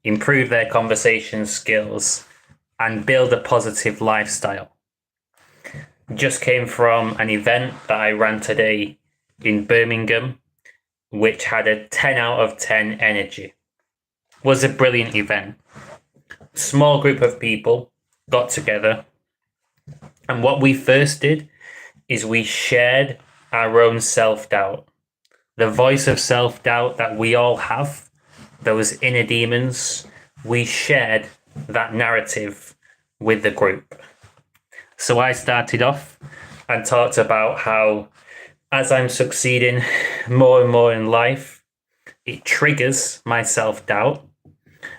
improve their conversation skills, and build a positive lifestyle. Just came from an event that I ran today in Birmingham, which had a 10 out of 10 energy. Was a brilliant event. Small group of people got together, and what we first did is we shared our own self-doubt. The voice of self-doubt that we all have, those inner demons, we shared that narrative with the group. So I started off and talked about how, as I'm succeeding more and more in life, it triggers my self-doubt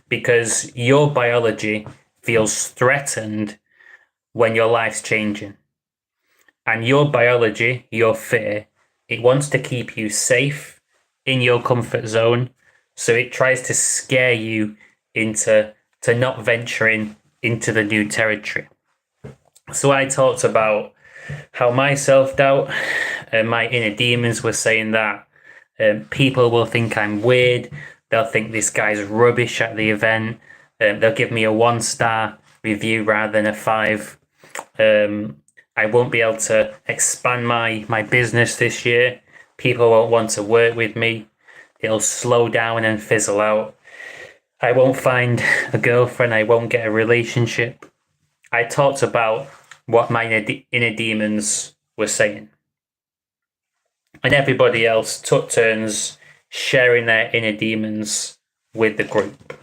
because your biology feels threatened when your life's changing. And your biology, your fear, it wants to keep you safe in your comfort zone. So it tries to scare you into not venturing into the new territory. So I talked about how my self-doubt and my inner demons were saying that people will think I'm weird. They'll think this guy's rubbish at the event. They'll give me a 1-star review rather than a 5. I won't be able to expand my business this year. People won't want to work with me. It'll slow down and fizzle out. I won't find a girlfriend. I won't get a relationship. I talked about what my inner demons were saying. And everybody else took turns sharing their inner demons with the group.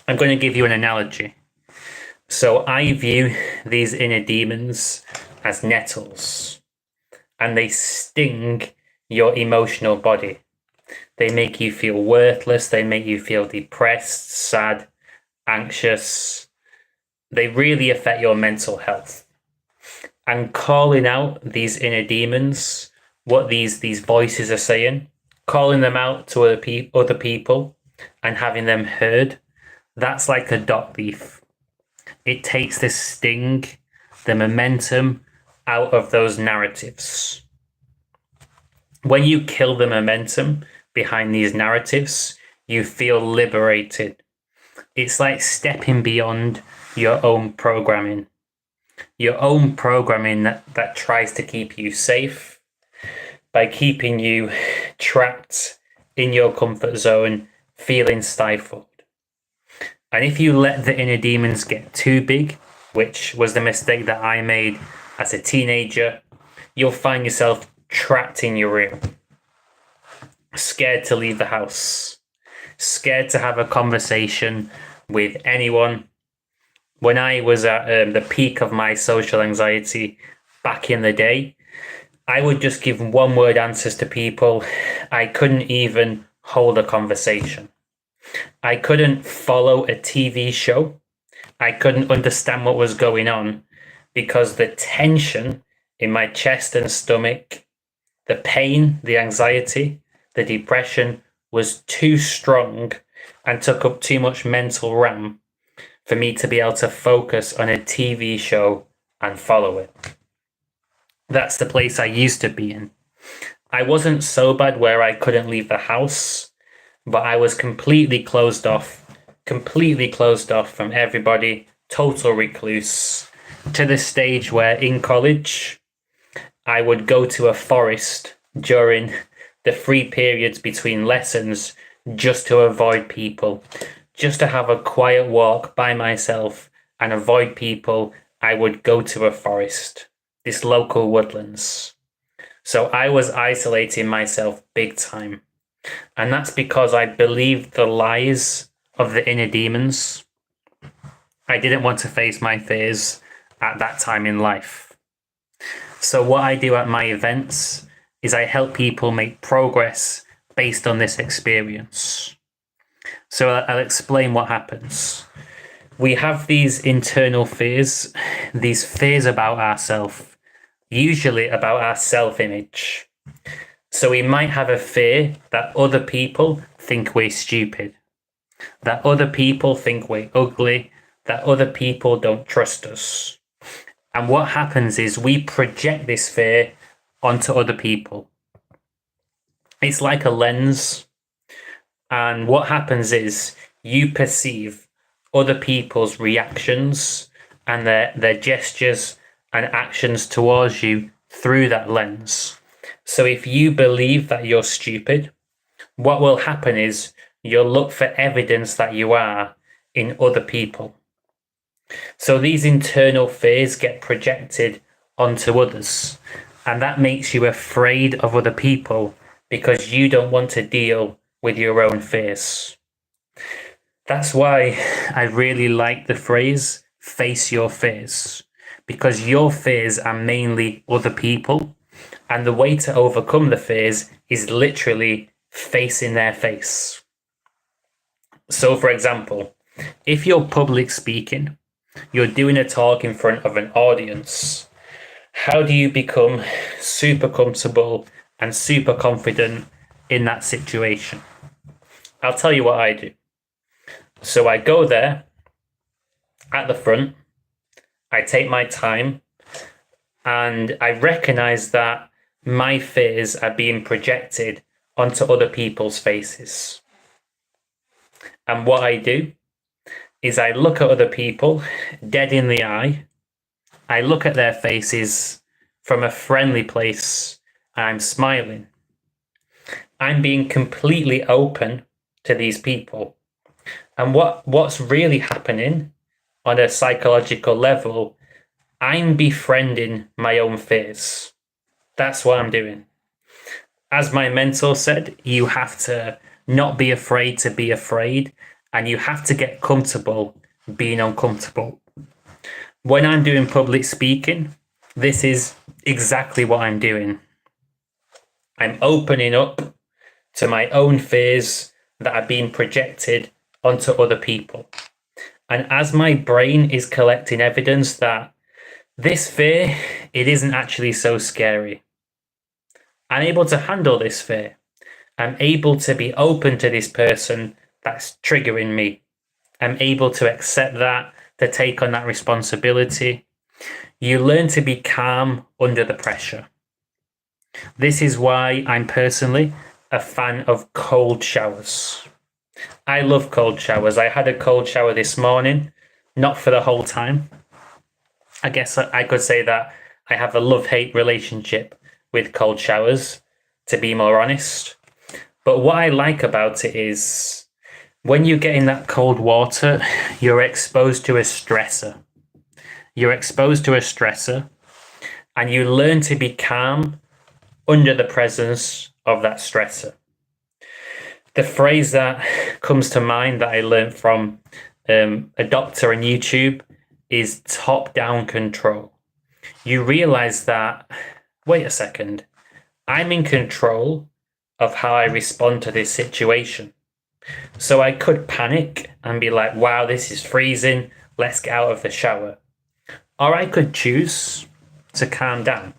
I'm going to give you an analogy. So I view these inner demons as nettles, and they sting your emotional body. They make you feel worthless. They make you feel depressed, sad, anxious. They really affect your mental health. And calling out these inner demons, what these voices are saying, calling them out to other people and having them heard, that's like a dot leaf. It takes the sting, the momentum out of those narratives. When you kill the momentum behind these narratives, you feel liberated. It's like stepping beyond your own programming. Your own programming that tries to keep you safe by keeping you trapped in your comfort zone, feeling stifled. And if you let the inner demons get too big, which was the mistake that I made as a teenager, you'll find yourself trapped in your room, scared to leave the house, scared to have a conversation with anyone. When I was at the peak of my social anxiety back in the day, I would just give one-word answers to people. I couldn't even hold a conversation. I couldn't follow a TV show. I couldn't understand what was going on because the tension in my chest and stomach, the pain, the anxiety, the depression was too strong and took up too much mental RAM for me to be able to focus on a TV show and follow it. That's the place I used to be in. I wasn't so bad where I couldn't leave the house, but I was completely closed off from everybody, total recluse, to the stage where in college, I would go to a forest during the free periods between lessons just to avoid people, just to have a quiet walk by myself and avoid people. I would go to a forest, this local woodlands. So I was isolating myself big time. And that's because I believed the lies of the inner demons. I didn't want to face my fears at that time in life. So what I do at my events is I help people make progress based on this experience. So I'll explain what happens. We have these internal fears, these fears about ourselves, usually about our self-image. So we might have a fear that other people think we're stupid, that other people think we're ugly, that other people don't trust us. And what happens is we project this fear onto other people. It's like a lens. And what happens is you perceive other people's reactions and their gestures and actions towards you through that lens. So if you believe that you're stupid, what will happen is you'll look for evidence that you are in other people. So these internal fears get projected onto others, and that makes you afraid of other people because you don't want to deal with your own fears. That's why I really like the phrase, face your fears, because your fears are mainly other people, and the way to overcome the fears is literally facing their face. So, for example, if you're public speaking, you're doing a talk in front of an audience, how do you become super comfortable and super confident in that situation? I'll tell you what I do. So I go there at the front, I take my time, and I recognize that my fears are being projected onto other people's faces. And what I do is I look at other people dead in the eye. I look at their faces from a friendly place. I'm smiling. I'm being completely open to these people. And what's really happening on a psychological level, I'm befriending my own fears. That's what I'm doing. As my mentor said, you have to not be afraid to be afraid, and you have to get comfortable being uncomfortable. When I'm doing public speaking, this is exactly what I'm doing. I'm opening up to my own fears that are being projected onto other people. And as my brain is collecting evidence that this fear, it isn't actually so scary, I'm able to handle this fear. I'm able to be open to this person that's triggering me. I'm able to accept that, to take on that responsibility. You learn to be calm under the pressure. This is why I'm personally a fan of cold showers. I love cold showers. I had a cold shower this morning, not for the whole time. I guess I could say that I have a love-hate relationship with cold showers, to be more honest. But what I like about it is when you get in that cold water, you're exposed to a stressor. You're exposed to a stressor, and you learn to be calm under the presence of that stressor. The phrase that comes to mind that I learned from a doctor on YouTube is top-down control. You realize that, wait a second, I'm in control of how I respond to this situation. So I could panic and be like, wow, this is freezing, let's get out of the shower. Or I could choose to calm down.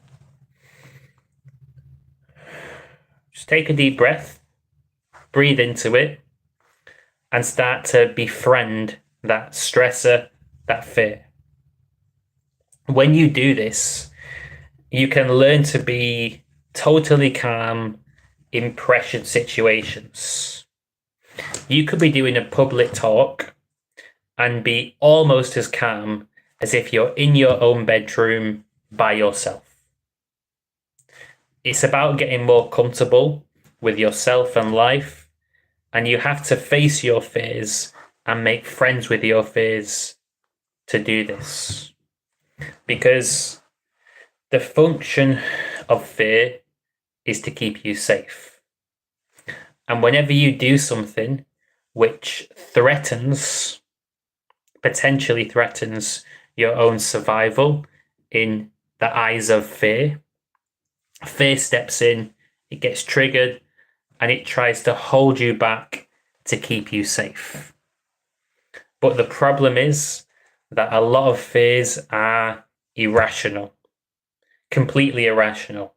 Just take a deep breath, breathe into it, and start to befriend that stressor, that fear. When you do this, you can learn to be totally calm in pressured situations. You could be doing a public talk and be almost as calm as if you're in your own bedroom by yourself. It's about getting more comfortable with yourself and life, and you have to face your fears and make friends with your fears to do this. Because the function of fear is to keep you safe. And whenever you do something which potentially threatens your own survival in the eyes of fear, fear steps in, it gets triggered, and it tries to hold you back to keep you safe. But the problem is that a lot of fears are irrational, completely irrational.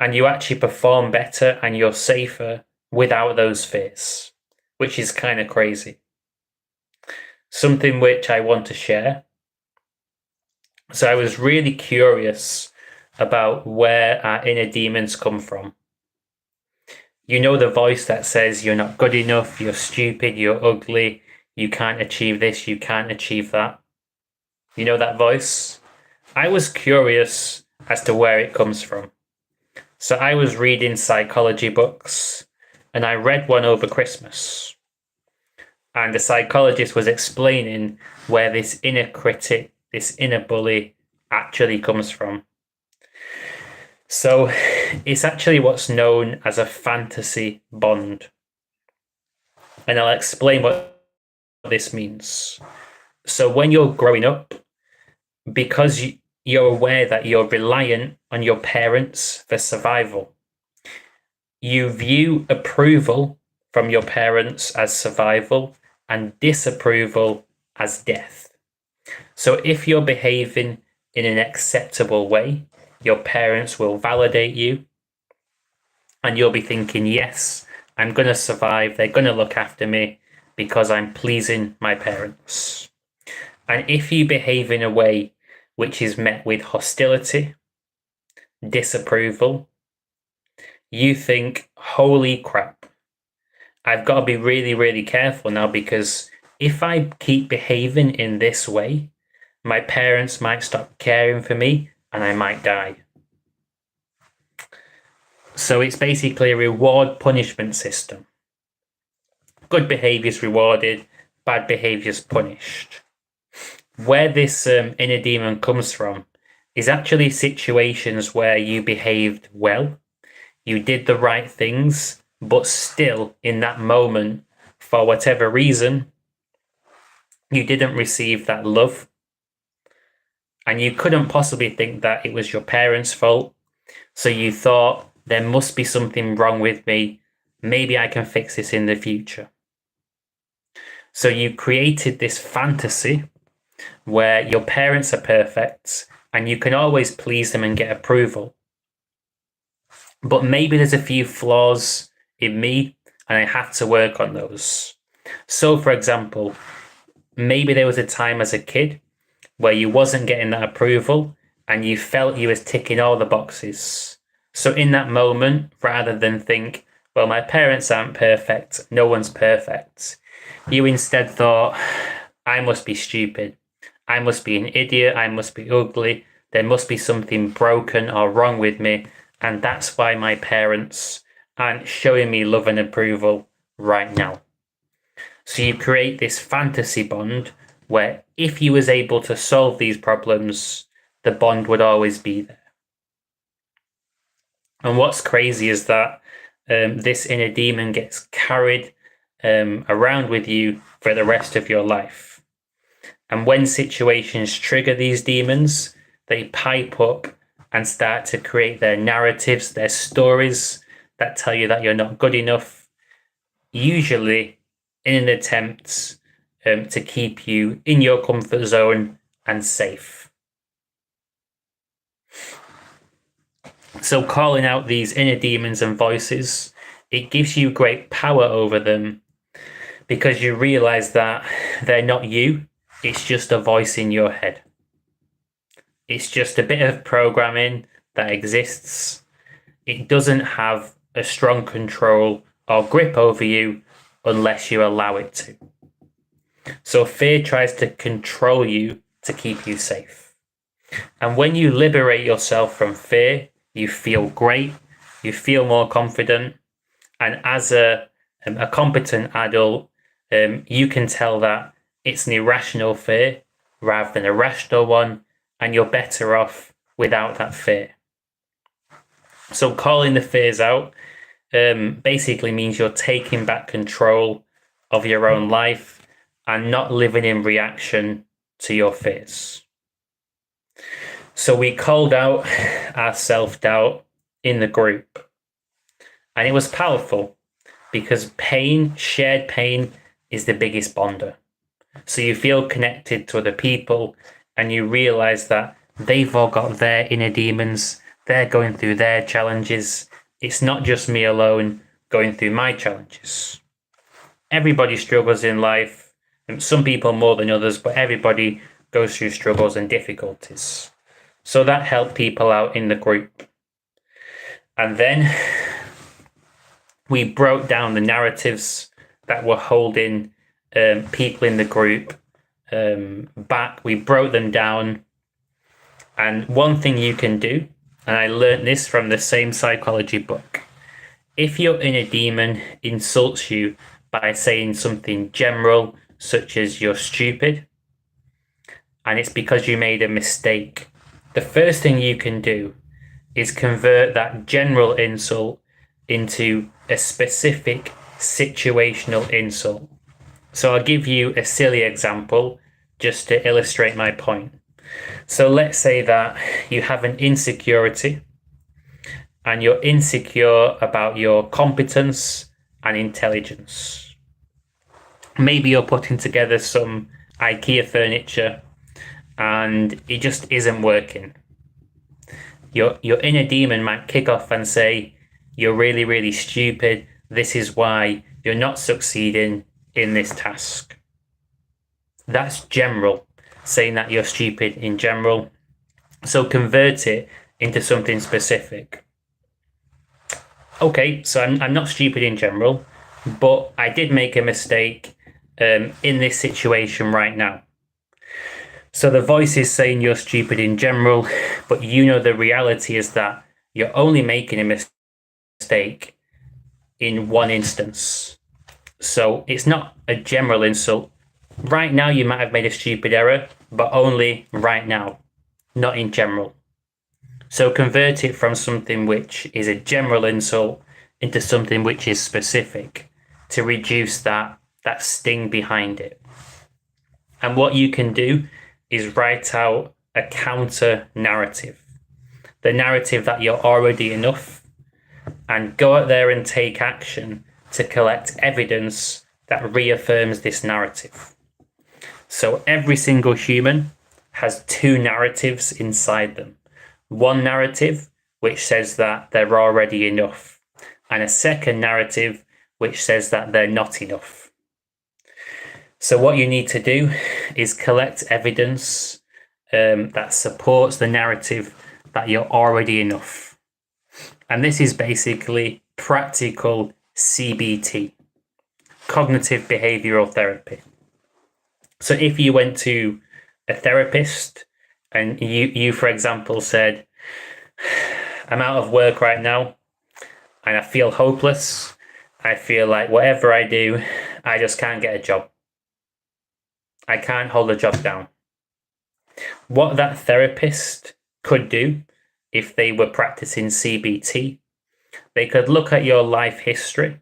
And you actually perform better and you're safer without those fears, which is kind of crazy. Something which I want to share. So I was really curious about where our inner demons come from. You know the voice that says you're not good enough, you're stupid, you're ugly, you can't achieve this, you can't achieve that. You know that voice? I was curious as to where it comes from. So I was reading psychology books, and I read one over Christmas. And the psychologist was explaining where this inner critic, this inner bully, actually comes from. So it's actually what's known as a fantasy bond. And I'll explain what this means. So when you're growing up, because you're aware that you're reliant on your parents for survival, you view approval from your parents as survival and disapproval as death. So if you're behaving in an acceptable way, your parents will validate you and you'll be thinking, yes, I'm going to survive. They're going to look after me because I'm pleasing my parents. And if you behave in a way which is met with hostility, disapproval, you think, holy crap, I've got to be really, really careful now, because if I keep behaving in this way, my parents might stop caring for me and I might die. So it's basically a reward punishment system. Good behavior is rewarded, bad behavior is punished. Where this inner demon comes from is actually situations where you behaved well, you did the right things, but still in that moment, for whatever reason, you didn't receive that love. And you couldn't possibly think that it was your parents' fault. So you thought, there must be something wrong with me. Maybe I can fix this in the future. So you created this fantasy where your parents are perfect and you can always please them and get approval. But maybe there's a few flaws in me and I have to work on those. So for example, maybe there was a time as a kid where you wasn't getting that approval and you felt you was ticking all the boxes. So in that moment, rather than think, well, my parents aren't perfect, no one's perfect, you instead thought, I must be stupid. I must be an idiot. I must be ugly. There must be something broken or wrong with me. And that's why my parents aren't showing me love and approval right now. So you create this fantasy bond where if you was able to solve these problems, the bond would always be there. And what's crazy is that this inner demon gets carried around with you for the rest of your life. And when situations trigger these demons, they pipe up and start to create their narratives, their stories that tell you that you're not good enough, usually in an attempt to keep you in your comfort zone and safe. So calling out these inner demons and voices, it gives you great power over them because you realize that they're not you. It's just a voice in your head. It's just a bit of programming that exists. It doesn't have a strong control or grip over you unless you allow it to. So fear tries to control you to keep you safe. And when you liberate yourself from fear, you feel great, you feel more confident, and as a competent adult, you can tell that it's an irrational fear rather than a rational one, and you're better off without that fear. So calling the fears out basically means you're taking back control of your own life and not living in reaction to your fears. So we called out our self-doubt in the group, and it was powerful because pain, shared pain, is the biggest bonder. So you feel connected to other people and you realize that they've all got their inner demons, they're going through their challenges. It's not just me alone going through my challenges. Everybody struggles in life, and some people more than others, but everybody goes through struggles and difficulties. So that helped people out in the group. And then We broke down the narratives that were holding people in the group back. We broke them down. And one thing you can do, and I learned this from the same psychology book, if your inner demon insults you by saying something general, such as you're stupid, and it's because you made a mistake, the first thing you can do is convert that general insult into a specific situational insult. So I'll give you a silly example just to illustrate my point. So let's say that you have an insecurity and you're insecure about your competence and intelligence. Maybe you're putting together some IKEA furniture and it just isn't working. Your inner demon might kick off and say, you're really, really stupid. This is why you're not succeeding in this task. That's general, saying that you're stupid in general. So convert it into something specific. Okay, so I'm not stupid in general, but I did make a mistake in this situation right now. So the voice is saying you're stupid in general, but you know the reality is that you're only making a mistake in one instance. So it's not a general insult. Right now you might have made a stupid error, but only right now, not in general. So convert it from something which is a general insult into something which is specific to reduce that sting behind it. And what you can do is write out a counter narrative, the narrative that you're already enough, and go out there and take action to collect evidence that reaffirms this narrative. So every single human has two narratives inside them. One narrative which says that they're already enough, and a second narrative which says that they're not enough. So what you need to do is collect evidence that supports the narrative that you're already enough. And this is basically practical CBT, cognitive behavioral therapy. So if you went to a therapist and you for example said, I'm out of work right now and I feel hopeless. I feel like whatever I do, I just can't get a job. I can't hold a job down. What that therapist could do if they were practicing CBT, they could look at your life history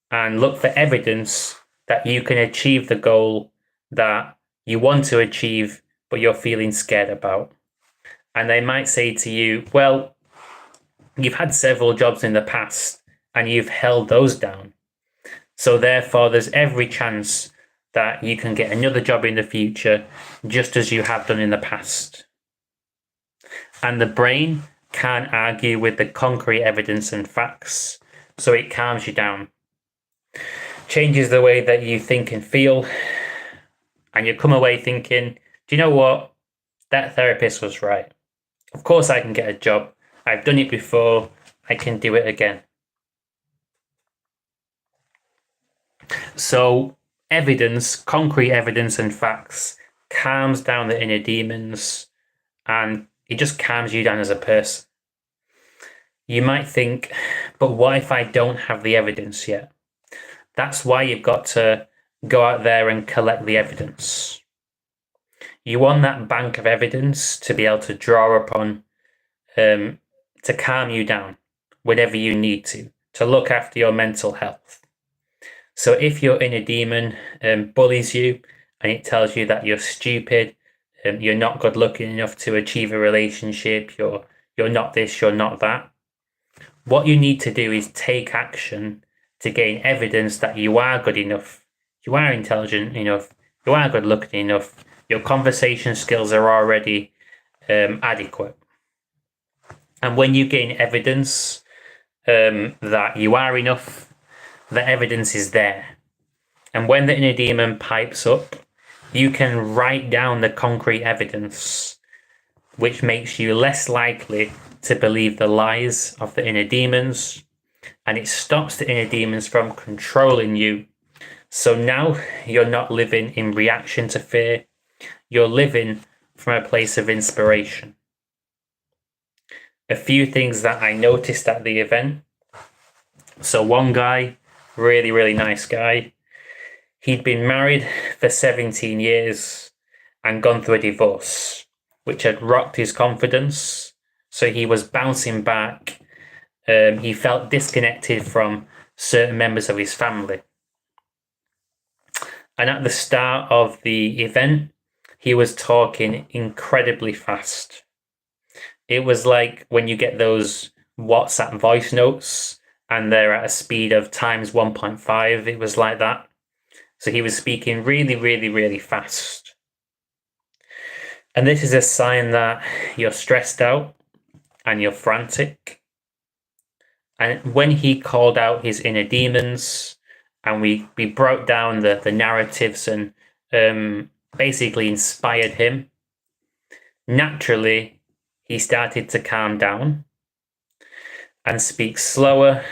and look for evidence that you can achieve the goal that you want to achieve, but you're feeling scared about. And they might say to you, well, you've had several jobs in the past and you've held those down. So therefore, there's every chance that you can get another job in the future, just as you have done in the past. And the brain can't argue with the concrete evidence and facts, so it calms you down, changes the way that you think and feel, and you come away thinking, do you know what? That therapist was right. Of course I can get a job. I've done it before. I can do it again. So evidence, concrete evidence and facts calms down the inner demons, and it just calms you down as a person. You might think, but what if I don't have the evidence yet? That's why you've got to go out there and collect the evidence. You want that bank of evidence to be able to draw upon to calm you down whenever you need to look after your mental health. So if your inner demon bullies you and it tells you that you're stupid, you're not good looking enough to achieve a relationship, you're not this, you're not that, what you need to do is take action to gain evidence that you are good enough, you are intelligent enough, you are good looking enough, your conversation skills are already adequate. And when you gain evidence that you are enough, the evidence is there. And when the inner demon pipes up, you can write down the concrete evidence, which makes you less likely to believe the lies of the inner demons, and it stops the inner demons from controlling you. So now you're not living in reaction to fear, you're living from a place of inspiration. A few things that I noticed at the event. So one guy, really, really nice guy, he'd been married for 17 years and gone through a divorce, which had rocked his confidence. So he was bouncing back. He felt disconnected from certain members of his family. And at the start of the event, he was talking incredibly fast. It was like when you get those WhatsApp voice notes and they're at a speed of times 1.5. It was like that. So he was speaking really, really, really fast. And this is a sign that you're stressed out and you're frantic. And when he called out his inner demons, and we broke down the narratives and basically inspired him, naturally, he started to calm down and speak slower.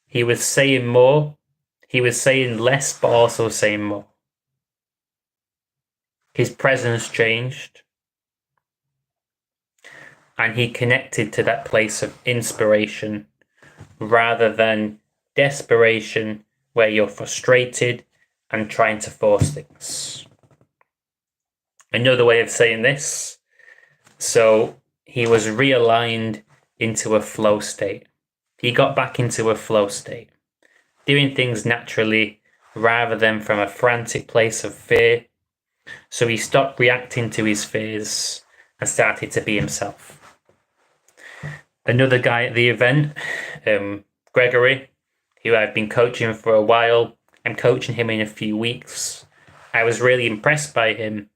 He was saying more. He was saying less, but also saying more. His presence changed. And he connected to that place of inspiration rather than desperation, where you're frustrated and trying to force things. Another way of saying this, so he was realigned into a flow state. He got back into a flow state, doing things naturally rather than from a frantic place of fear. So he stopped reacting to his fears and started to be himself. Another guy at the event, Gregory, who I've been coaching for a while. I'm coaching him in a few weeks. I was really impressed by him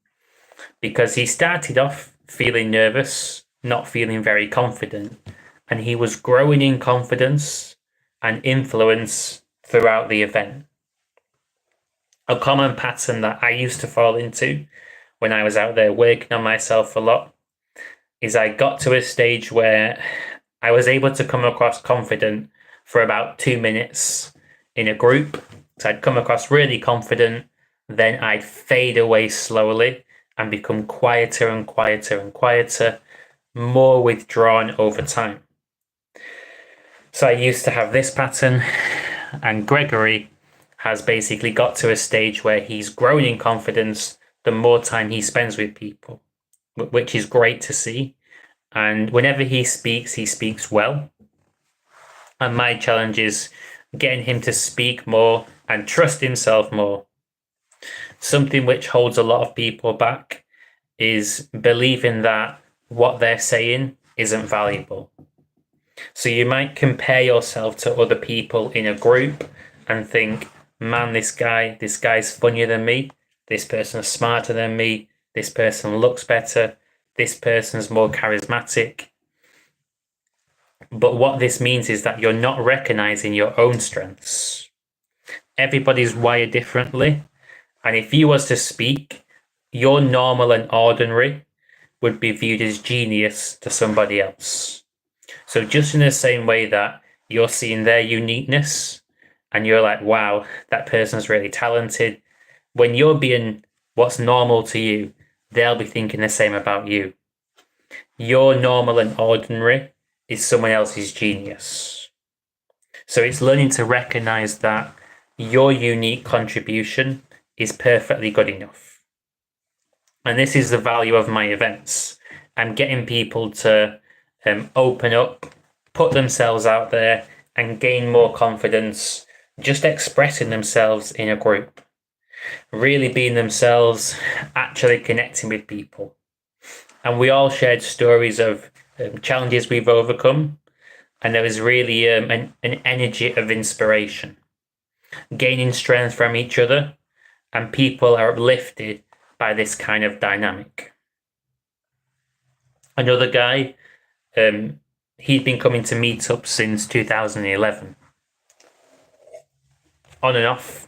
because he started off feeling nervous, not feeling very confident, and he was growing in confidence and influence throughout the event. A common pattern that I used to fall into when I was out there working on myself a lot is I got to a stage where I was able to come across confident for about 2 minutes in a group. So I'd come across really confident, then I'd fade away slowly and become quieter and quieter and quieter, more withdrawn over time. So I used to have this pattern, and Gregory has basically got to a stage where he's growing in confidence the more time he spends with people, which is great to see. And whenever he speaks well. And my challenge is getting him to speak more and trust himself more. Something which holds a lot of people back is believing that what they're saying isn't valuable. So you might compare yourself to other people in a group and think, man, this guy's funnier than me. This person's smarter than me. This person looks better. This person's more charismatic. But what this means is that you're not recognizing your own strengths. Everybody's wired differently. And if you was to speak, your normal and ordinary would be viewed as genius to somebody else. So just in the same way that you're seeing their uniqueness and you're like, wow, that person's really talented. When you're being what's normal to you, they'll be thinking the same about you. Your normal and ordinary is someone else's genius. So it's learning to recognize that your unique contribution is perfectly good enough. And this is the value of my events. I'm getting people to open up, put themselves out there, and gain more confidence, just expressing themselves in a group. Really being themselves, actually connecting with people. And we all shared stories of challenges we've overcome. And there was really an energy of inspiration. Gaining strength from each other. And people are uplifted by this kind of dynamic. Another guy, he'd been coming to meetups since 2011. On and off.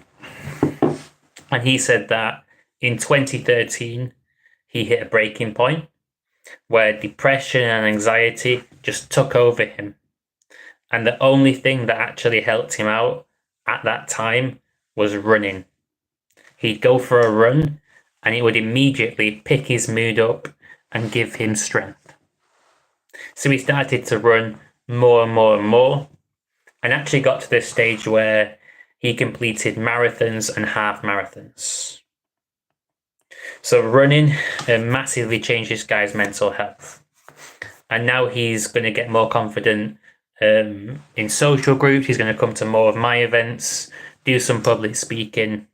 And he said that in 2013, he hit a breaking point where depression and anxiety just took over him. And the only thing that actually helped him out at that time was running. He'd go for a run and it would immediately pick his mood up and give him strength. So he started to run more and more and more, and actually got to this stage where he completed marathons and half marathons. So running massively changed this guy's mental health. And now he's going to get more confident in social groups. He's going to come to more of my events, do some public speaking,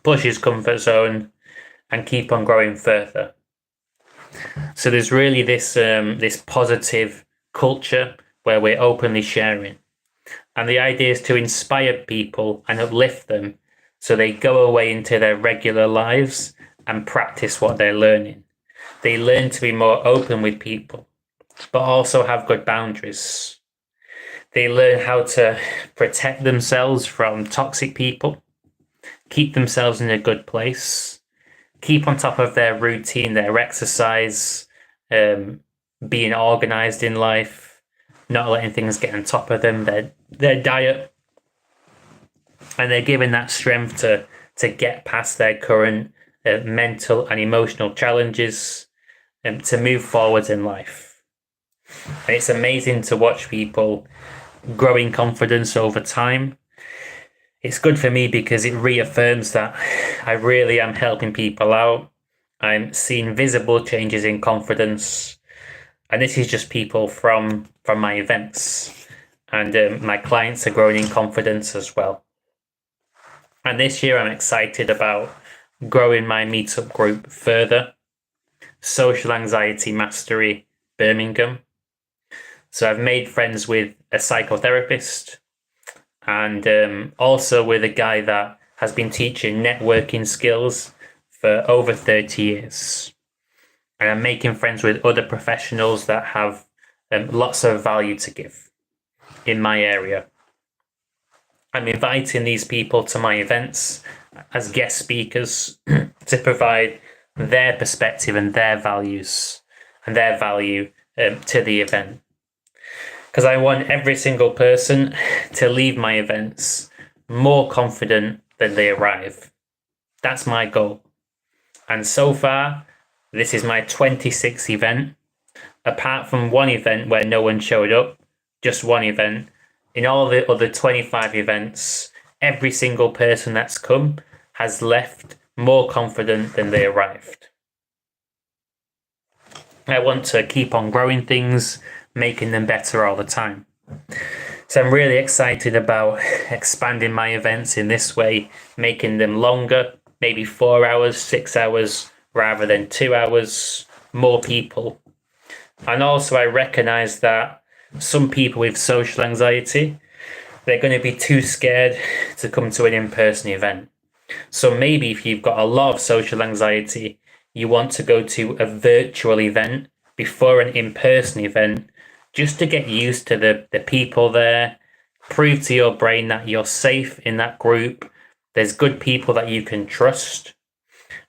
push his comfort zone, and keep on growing further. So there's really this positive culture where we're openly sharing. And the idea is to inspire people and uplift them so they go away into their regular lives and practice what they're learning. They learn to be more open with people, but also have good boundaries. They learn how to protect themselves from toxic people, keep themselves in a good place, keep on top of their routine, their exercise, being organized in life, not letting things get on top of them, their diet. And they're given that strength to get past their current mental and emotional challenges and to move forward in life. And it's amazing to watch people growing confidence over time. It's good for me because it reaffirms that I really am helping people out. I'm seeing visible changes in confidence. And this is just people from my events. And my clients are growing in confidence as well. And this year I'm excited about growing my meetup group further. Social Anxiety Mastery Birmingham. So I've made friends with a psychotherapist and also with a guy that has been teaching networking skills for over 30 years. And I'm making friends with other professionals that have lots of value to give in my area. I'm inviting these people to my events as guest speakers to provide their perspective and their values and their value to the event. Because I want every single person to leave my events more confident than they arrive. That's my goal. And so far, this is my 26th event. Apart from one event where no one showed up, just one event, in all the other 25 events, every single person that's come has left more confident than they arrived. I want to keep on growing things, making them better all the time. So I'm really excited about expanding my events in this way, making them longer, maybe 4 hours, 6 hours, rather than 2 hours, more people. And also I recognize that some people with social anxiety, they're going to be too scared to come to an in-person event. So maybe if you've got a lot of social anxiety, you want to go to a virtual event before an in-person event, just to get used to the people there, prove to your brain that you're safe in that group, there's good people that you can trust.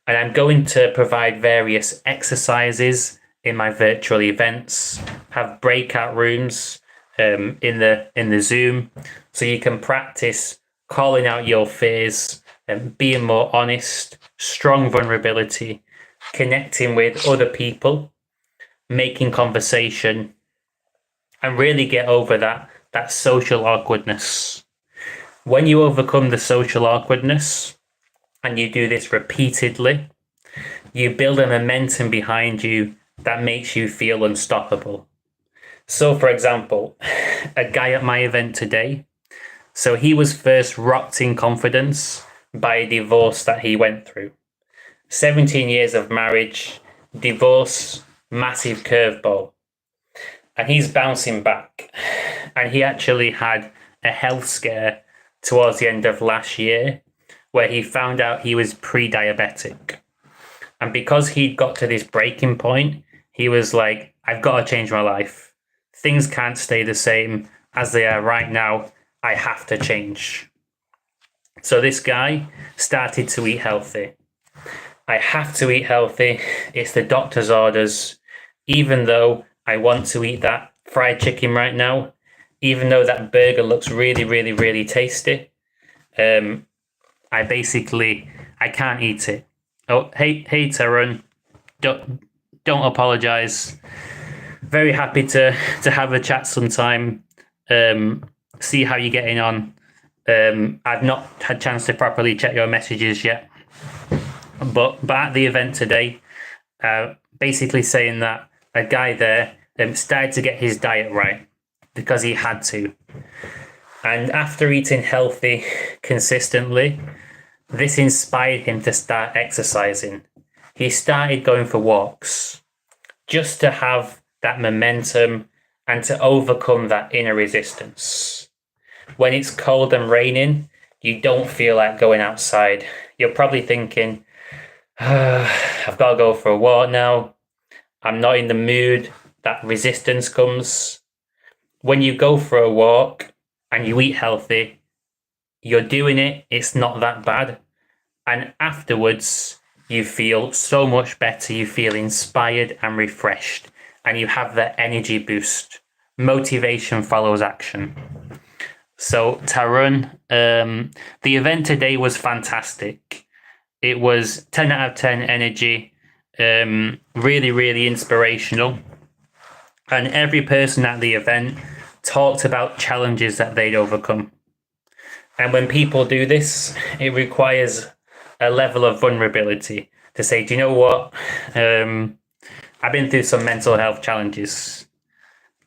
And I'm going to provide various exercises in my virtual events, have breakout rooms in the Zoom, so you can practice calling out your fears and being more honest, strong vulnerability, connecting with other people, making conversation, and really get over that social awkwardness. When you overcome the social awkwardness, and you do this repeatedly, you build a momentum behind you that makes you feel unstoppable. So, for example, a guy at my event today, so he was first rocked in confidence by a divorce that he went through. 17 years of marriage, divorce, massive curveball. And he's bouncing back. And he actually had a health scare towards the end of last year where he found out he was pre-diabetic. And because he'd got to this breaking point, he was like, I've got to change my life. Things can't stay the same as they are right now. I have to change. So this guy started to eat healthy. I have to eat healthy. It's the doctor's orders. Even though I want to eat that fried chicken right now, even though that burger looks really, really, really tasty, I can't eat it. Oh, hey, Tarun, don't apologize. Very happy to have a chat sometime. See how you're getting on. I've not had a chance to properly check your messages yet, but at the event today, basically saying that a guy there started to get his diet right because he had to, and after eating healthy consistently, this inspired him to start exercising. He started going for walks just to have that momentum and to overcome that inner resistance. When it's cold and raining, you don't feel like going outside. You're probably thinking, I've got to go for a walk now. I'm not in the mood. That resistance comes. When you go for a walk and you eat healthy, you're doing it. It's not that bad. And afterwards, you feel so much better. You feel inspired and refreshed. And you have that energy boost. Motivation follows action. So, Tarun, the event today was fantastic. It was 10 out of 10 energy, really, really inspirational. And every person at the event talked about challenges that they'd overcome. And when people do this, it requires a level of vulnerability to say, do you know what? I've been through some mental health challenges.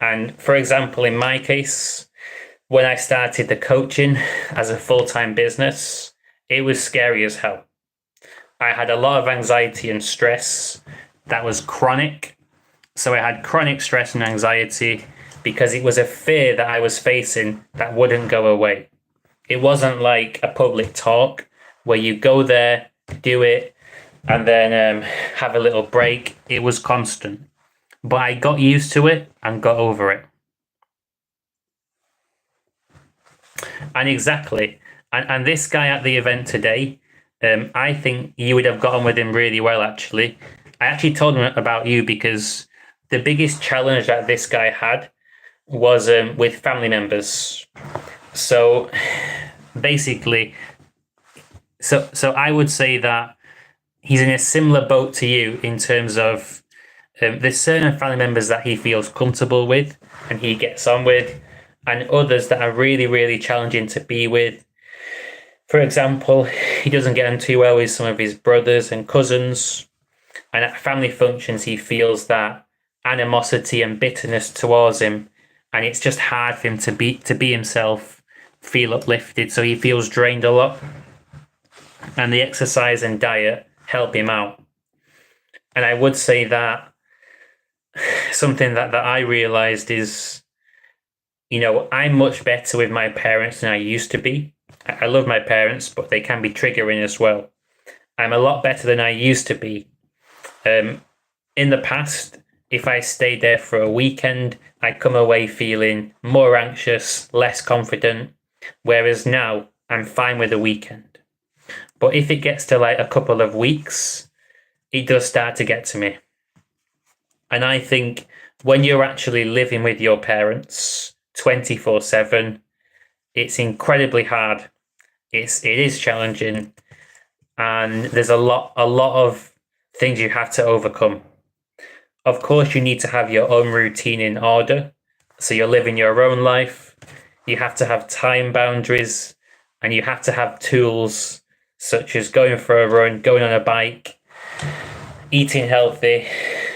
And for example, in my case, when I started the coaching as a full-time business, it was scary as hell. I had a lot of anxiety and stress that was chronic. So I had chronic stress and anxiety because it was a fear that I was facing that wouldn't go away. It wasn't like a public talk where you go there, do it, and then have a little break. It was constant. But I got used to it and got over it. And exactly. And this guy at the event today, I think you would have gotten with him really well, actually. I actually told him about you because the biggest challenge that this guy had was with family members. So basically, so I would say that he's in a similar boat to you in terms of there's certain family members that he feels comfortable with and he gets on with, and others that are really, really challenging to be with. For example, he doesn't get on too well with some of his brothers and cousins, and at family functions he feels that animosity and bitterness towards him, and it's just hard for him to be himself, feel uplifted, so he feels drained a lot. And the exercise and diet help him out. And I would say that something that I realized is, I'm much better with my parents than I used to be. I love my parents, but they can be triggering as well. I'm a lot better than I used to be. In the past, if I stayed there for a weekend, I'd come away feeling more anxious, less confident, whereas now I'm fine with a weekend. But if it gets to like a couple of weeks, it does start to get to me. And I think when you're actually living with your parents 24/7, it's incredibly hard. It is challenging, and there's a lot of things you have to overcome. Of course, you need to have your own routine in order, so you're living your own life. You have to have time boundaries, and you have to have tools such as going for a run, going on a bike, eating healthy,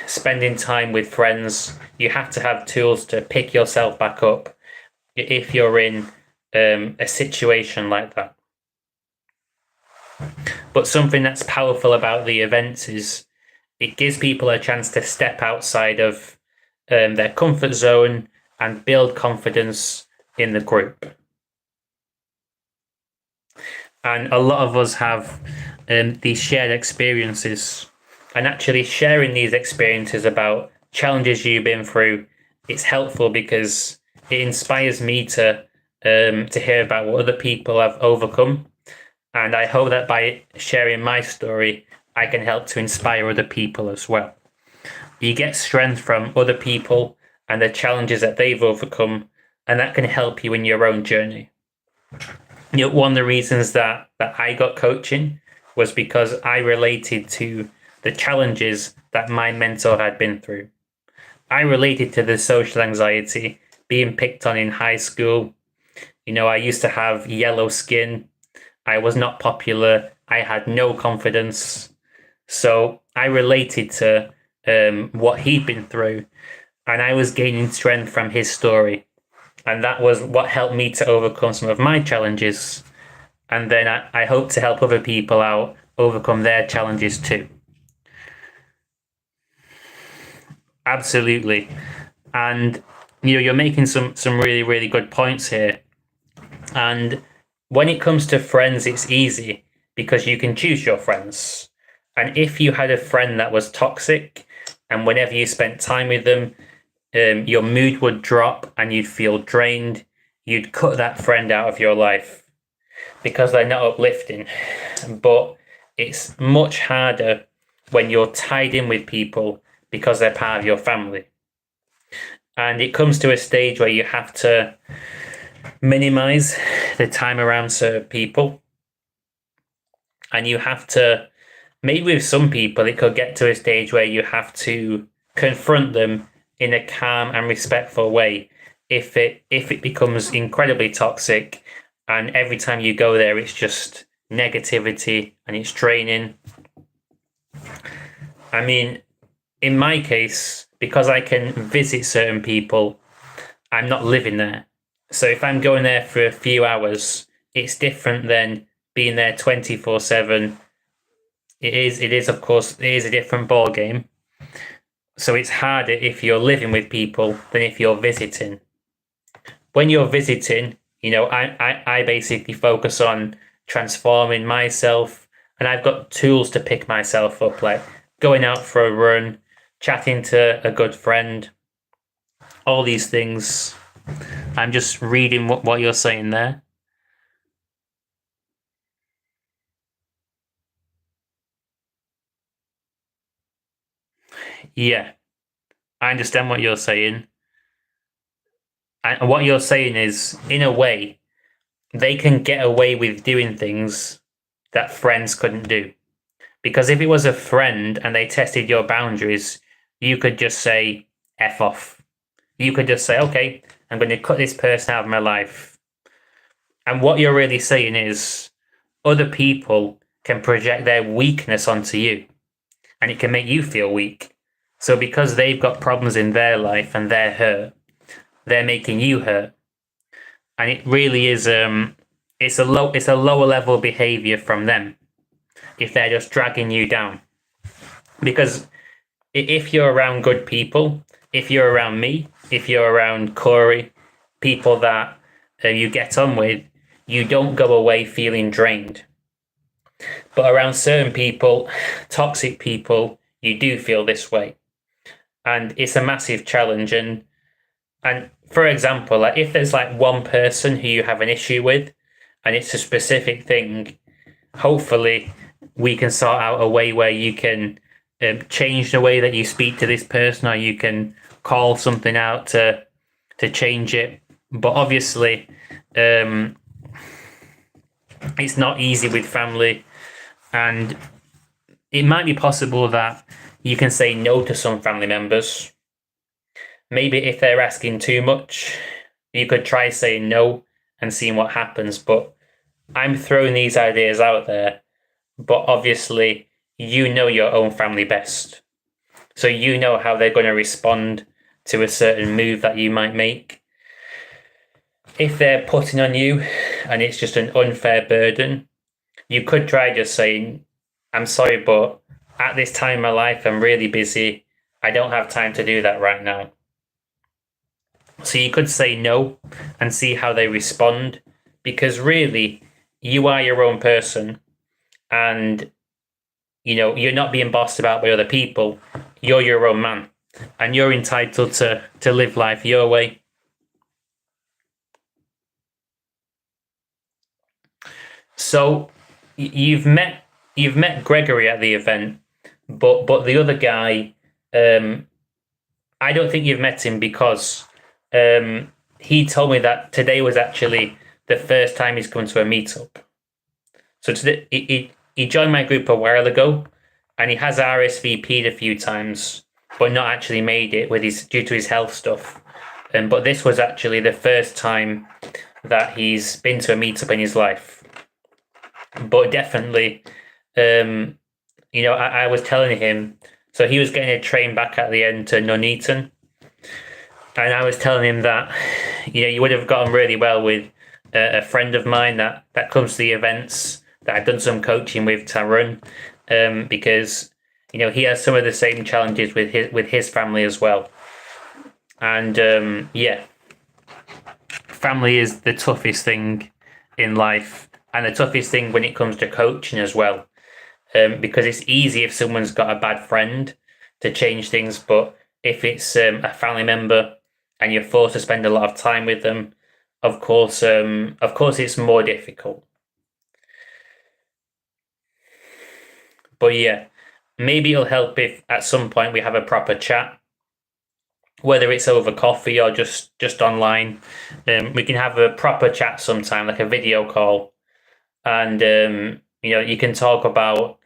spending time with friends. You have to have tools to pick yourself back up if you're in a situation like that. But something that's powerful about the events is it gives people a chance to step outside of their comfort zone and build confidence in the group. And a lot of us have these shared experiences, and actually sharing these experiences about challenges you've been through, it's helpful because it inspires me to hear about what other people have overcome. And I hope that by sharing my story, I can help to inspire other people as well. You get strength from other people and the challenges that they've overcome, and that can help you in your own journey. One of the reasons that I got coaching was because I related to the challenges that my mentor had been through. I related to the social anxiety, being picked on in high school. I used to have yellow skin. I was not popular. I had no confidence. So I related to what he'd been through, and I was gaining strength from his story. And that was what helped me to overcome some of my challenges. And then I hope to help other people out overcome their challenges too. Absolutely. And you're making some really, really good points here. And when it comes to friends, it's easy because you can choose your friends. And if you had a friend that was toxic, and whenever you spent time with them, your mood would drop and you'd feel drained, you'd cut that friend out of your life because they're not uplifting. But it's much harder when you're tied in with people because they're part of your family. And it comes to a stage where you have to minimize the time around certain people. And you have to, maybe with some people, it could get to a stage where you have to confront them in a calm and respectful way if it becomes incredibly toxic and every time you go there it's just negativity and it's draining. I mean, in my case, because I can visit certain people, I'm not living there. So if I'm going there for a few hours, it's different than being there 24/7. It is of course, it is a different ball game. So it's harder if you're living with people than if you're visiting. When you're visiting, I basically focus on transforming myself, and I've got tools to pick myself up, like going out for a run, chatting to a good friend, all these things. I'm just reading what you're saying there. Yeah, I understand what you're saying. And what you're saying is, in a way, they can get away with doing things that friends couldn't do. Because if it was a friend and they tested your boundaries, you could just say, F off. You could just say, okay, I'm going to cut this person out of my life. And what you're really saying is, other people can project their weakness onto you, and it can make you feel weak. So because they've got problems in their life and they're hurt, they're making you hurt. And it really is it's a lower level behavior from them if they're just dragging you down. Because if you're around good people, if you're around me, if you're around Corey, people that you get on with, you don't go away feeling drained. But around certain people, toxic people, you do feel this way. And it's a massive challenge. And for example, like if there's like one person who you have an issue with and it's a specific thing, hopefully we can sort out a way where you can change the way that you speak to this person, or you can call something out to change it. But obviously, it's not easy with family, and it might be possible that you can say no to some family members. Maybe if they're asking too much, you could try saying no and seeing what happens. But I'm throwing these ideas out there. But obviously, you know your own family best. So you know how they're going to respond to a certain move that you might make. If they're putting on you and it's just an unfair burden, you could try just saying, I'm sorry, but at this time in my life, I'm really busy. I don't have time to do that right now. So you could say no and see how they respond, because really, you are your own person, and you're not being bossed about by other people. You're your own man, and you're entitled to live life your way. So you've met Gregory at the event, but the other guy, I don't think you've met him because he told me that today was actually the first time he's come to a meetup. So today, he joined my group a while ago, and he has RSVP'd a few times, but not actually made it with his due to his health stuff. But this was actually the first time that he's been to a meetup in his life. But definitely, I was telling him, so he was getting a train back at the end to Nuneaton, and I was telling him that, you would have gotten really well with a friend of mine that comes to the events that I've done some coaching with, Tarun, because he has some of the same challenges with his family as well, and yeah, family is the toughest thing in life, and the toughest thing when it comes to coaching as well, because it's easy if someone's got a bad friend to change things, but if it's a family member and you're forced to spend a lot of time with them, of course, it's more difficult. But yeah, maybe it'll help if at some point we have a proper chat, whether it's over coffee or just online. We can have a proper chat sometime, like a video call, and you can talk about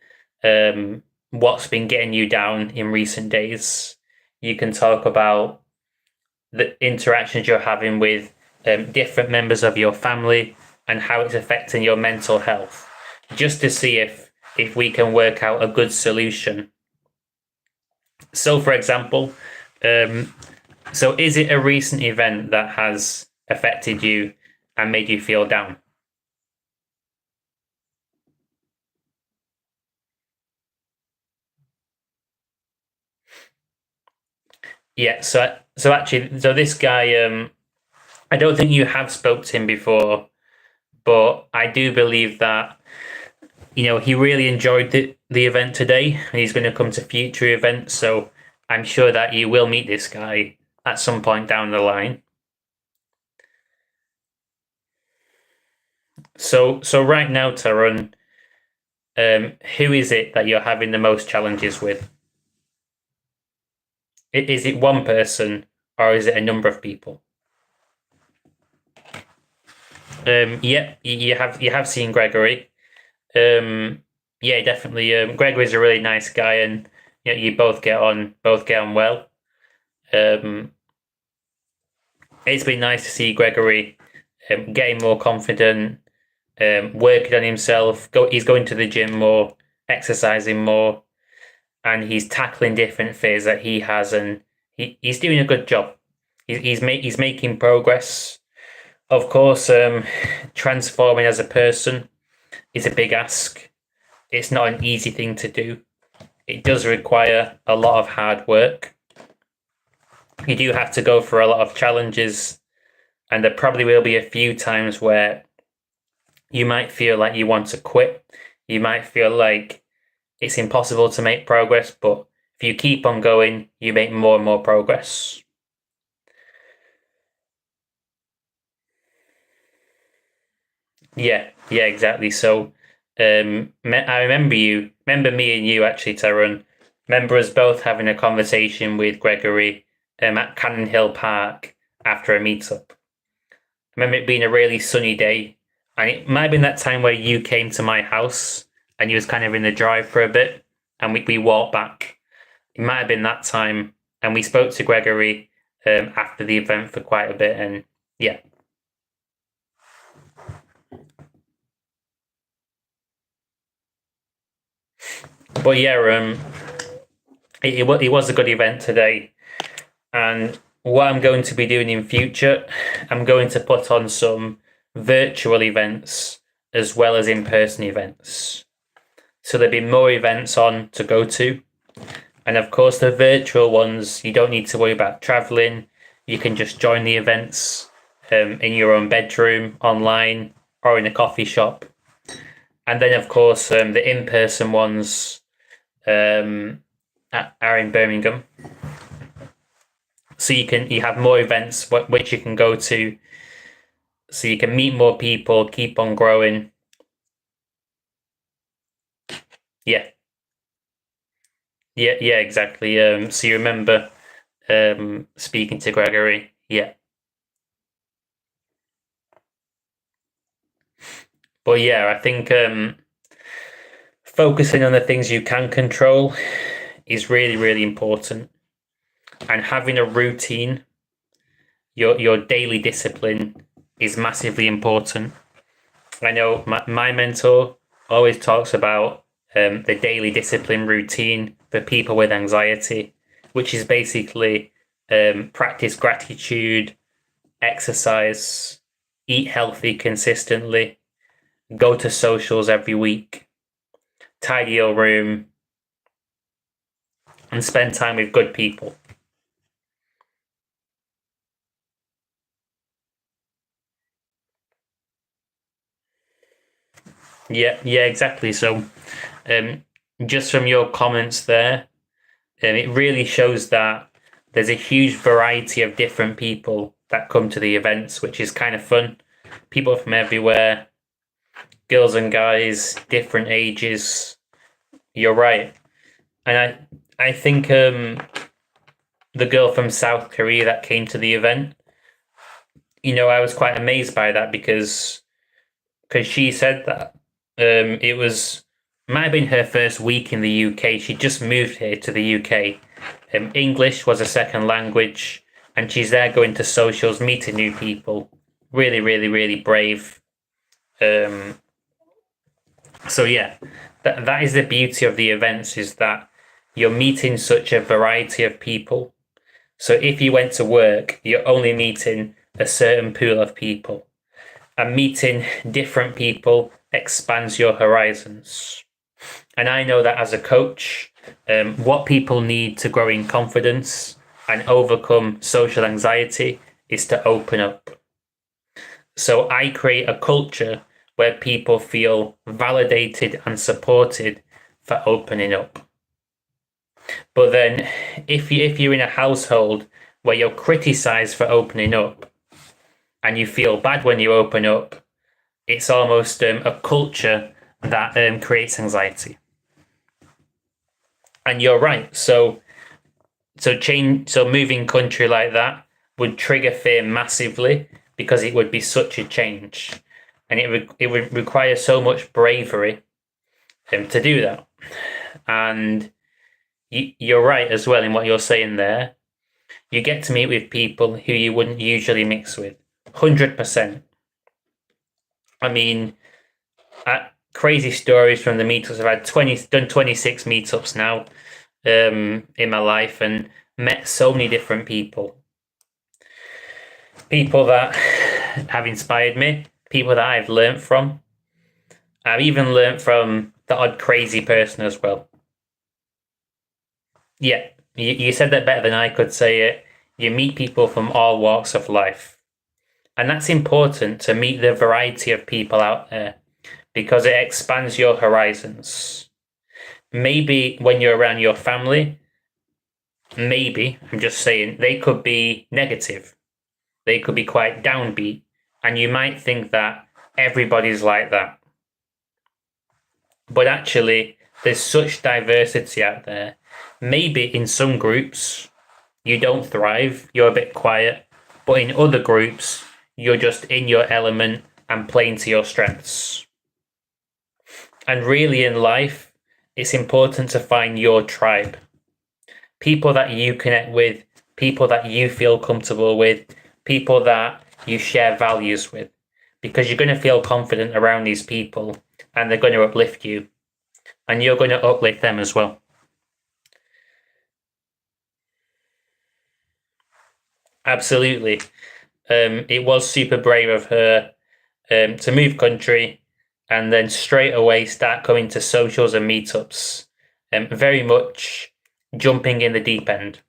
what's been getting you down in recent days. You can talk about the interactions you're having with different members of your family and how it's affecting your mental health, just to see if we can work out a good solution. So, for example, so is it a recent event that has affected you and made you feel down? Yeah. So actually, so this guy, I don't think you have spoke to him before, but I do believe that he really enjoyed the event today, and he's going to come to future events. So I'm sure that you will meet this guy at some point down the line. So right now, Tarun, who is it that you're having the most challenges with? Is it one person or is it a number of people? Yeah, you have seen Gregory. Yeah, definitely. Gregory's a really nice guy, and you both get on well. Um, it's been nice to see Gregory getting more confident, working on himself. He's going to the gym more, exercising more, and he's tackling different fears that he has, and he's doing a good job. He's making progress. Of course, transforming as a person is a big ask. It's not an easy thing to do. It does require a lot of hard work. You do have to go for a lot of challenges, and there probably will be a few times where you might feel like you want to quit. You might feel like it's impossible to make progress, but if you keep on going, you make more and more progress. Yeah, exactly. So, I remember me and you actually, Tarun. Remember us both having a conversation with Gregory at Cannon Hill Park after a meetup. I remember it being a really sunny day, and it might have been that time where you came to my house and you was kind of in the drive for a bit, and we walked back. It might have been that time, and we spoke to Gregory after the event for quite a bit, and yeah. But yeah, it was a good event today. And what I'm going to be doing in future, I'm going to put on some virtual events as well as in-person events. So there'll be more events on to go to. And of course, the virtual ones, you don't need to worry about traveling. You can just join the events in your own bedroom, online, or in a coffee shop. And then, of course, the in-person ones um, are in Birmingham. So you have more events which you can go to, so you can meet more people, keep on growing. Yeah, yeah, exactly. So you remember speaking to Gregory? Yeah, But yeah, I think focusing on the things you can control is really, really important. And having a routine, your daily discipline, is massively important. I know my mentor always talks about the daily discipline routine for people with anxiety, which is basically practice gratitude, exercise, eat healthy consistently, go to socials every week, tidy your room, and spend time with good people. Yeah, exactly. So, um, just from your comments there, it really shows that there's a huge variety of different people that come to the events, which is kind of fun. People from everywhere, girls and guys, different ages. You're right, and I think the girl from South Korea that came to the event, I was quite amazed by that because she said that it was might have been her first week in the UK. She just moved here to the UK. English was a second language, and she's there going to socials, meeting new people. Really, really, really brave. Um, so yeah, that is the beauty of the events, is that you're meeting such a variety of people. So if you went to work, you're only meeting a certain pool of people, and meeting different people expands your horizons. And I know that as a coach, what people need to grow in confidence and overcome social anxiety is to open up. So I create a culture where people feel validated and supported for opening up. But then if you're in a household where you're criticized for opening up and you feel bad when you open up, it's almost a culture that creates anxiety. And you're right. So moving country like that would trigger fear massively because it would be such a change, and it would require so much bravery to do that. And you're right as well in what you're saying there. You get to meet with people who you wouldn't usually mix with. 100%. I mean, crazy stories from the meetups. I've done 26 meetups now in my life, and met so many different people. People that have inspired me, people that I've learned from. I've even learned from the odd crazy person as well. Yeah, you said that better than I could say it. You meet people from all walks of life. And that's important, to meet the variety of people out there, because it expands your horizons. Maybe when you're around your family, maybe, I'm just saying, they could be negative. They could be quite downbeat. And you might think that everybody's like that. But actually, there's such diversity out there. Maybe in some groups, you don't thrive, you're a bit quiet. But in other groups, you're just in your element and playing to your strengths. And really in life, it's important to find your tribe. People that you connect with, people that you feel comfortable with, people that you share values with. Because you're going to feel confident around these people, and they're going to uplift you. And you're going to uplift them as well. Absolutely. It was super brave of her to move country and then straight away start coming to socials and meetups. Very much jumping in the deep end.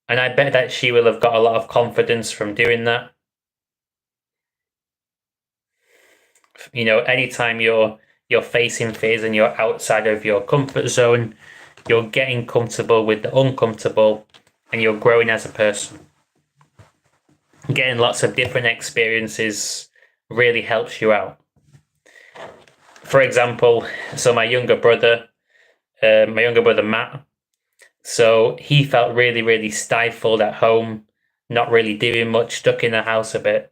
And I bet that she will have got a lot of confidence from doing that. Anytime you're facing fears and you're outside of your comfort zone, you're getting comfortable with the uncomfortable, and you're growing as a person. Getting lots of different experiences really helps you out. For example, so my younger brother Matt, so he felt really, really stifled at home, not really doing much, stuck in the house a bit.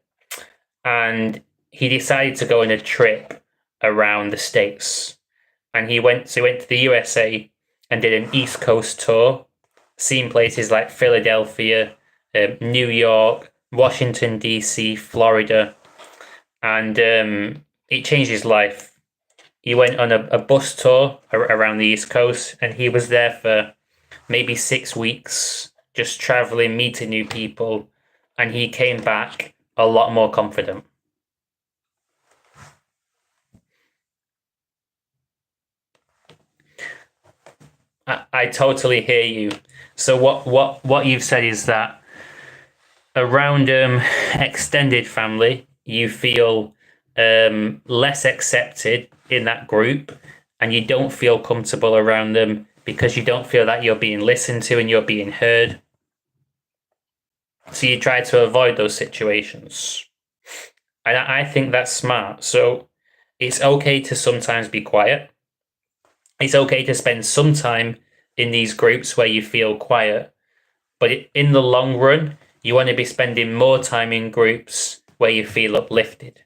And he decided to go on a trip around the States. And he went to the USA and did an East Coast tour, seeing places like Philadelphia, New York, Washington, D.C., Florida. And it changed his life. He went on a bus tour around the East Coast, and he was there for maybe 6 weeks, just traveling, meeting new people. And he came back a lot more confident. I totally hear you. So what you've said is that around extended family, you feel less accepted in that group, and you don't feel comfortable around them because you don't feel that you're being listened to and you're being heard. So you try to avoid those situations. And I think that's smart. So it's okay to sometimes be quiet. It's okay to spend some time in these groups where you feel quiet. But in the long run, you want to be spending more time in groups where you feel uplifted.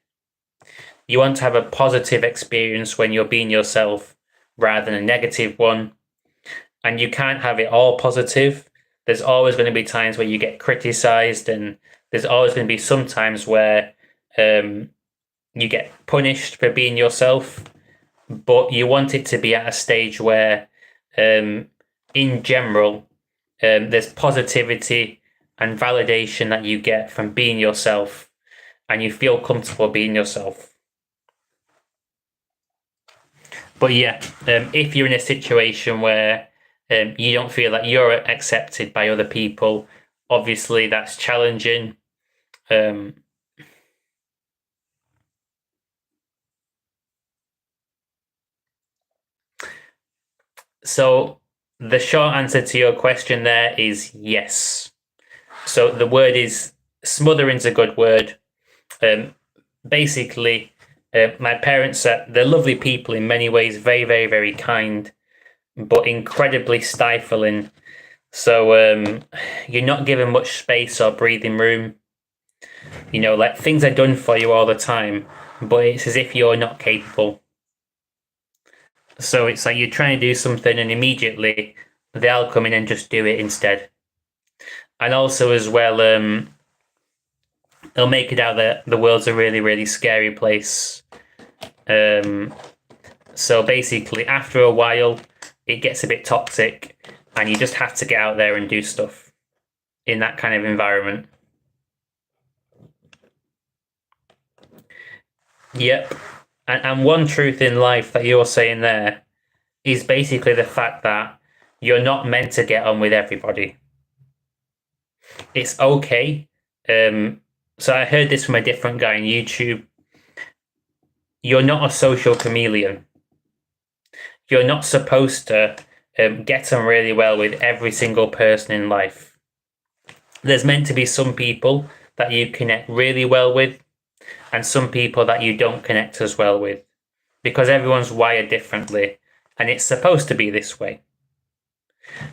You want to have a positive experience when you're being yourself rather than a negative one. And you can't have it all positive. There's always going to be times where you get criticized, and there's always going to be some times where you get punished for being yourself. But you want it to be at a stage where, in general, there's positivity and validation that you get from being yourself, and you feel comfortable being yourself. But yeah, if you're in a situation where you don't feel that you're accepted by other people, obviously that's challenging. So the short answer to your question there is yes. So the word is smothering's a good word. Basically, my parents they're lovely people in many ways, very, very, very kind, but incredibly stifling. So you're not given much space or breathing room. You know, like things are done for you all the time, but it's as if you're not capable. So it's like you're trying to do something and immediately they'll come in and just do it instead. And also as well, they'll make it out that the world's a really, really scary place. So basically, after a while, it gets a bit toxic and you just have to get out there and do stuff in that kind of environment. Yep. And one truth in life that you're saying there is basically the fact that you're not meant to get on with everybody. It's okay. So I heard this from a different guy on YouTube. You're not a social chameleon. You're not supposed to get on really well with every single person in life. There's meant to be some people that you connect really well with, and some people that you don't connect as well with, because everyone's wired differently, and it's supposed to be this way.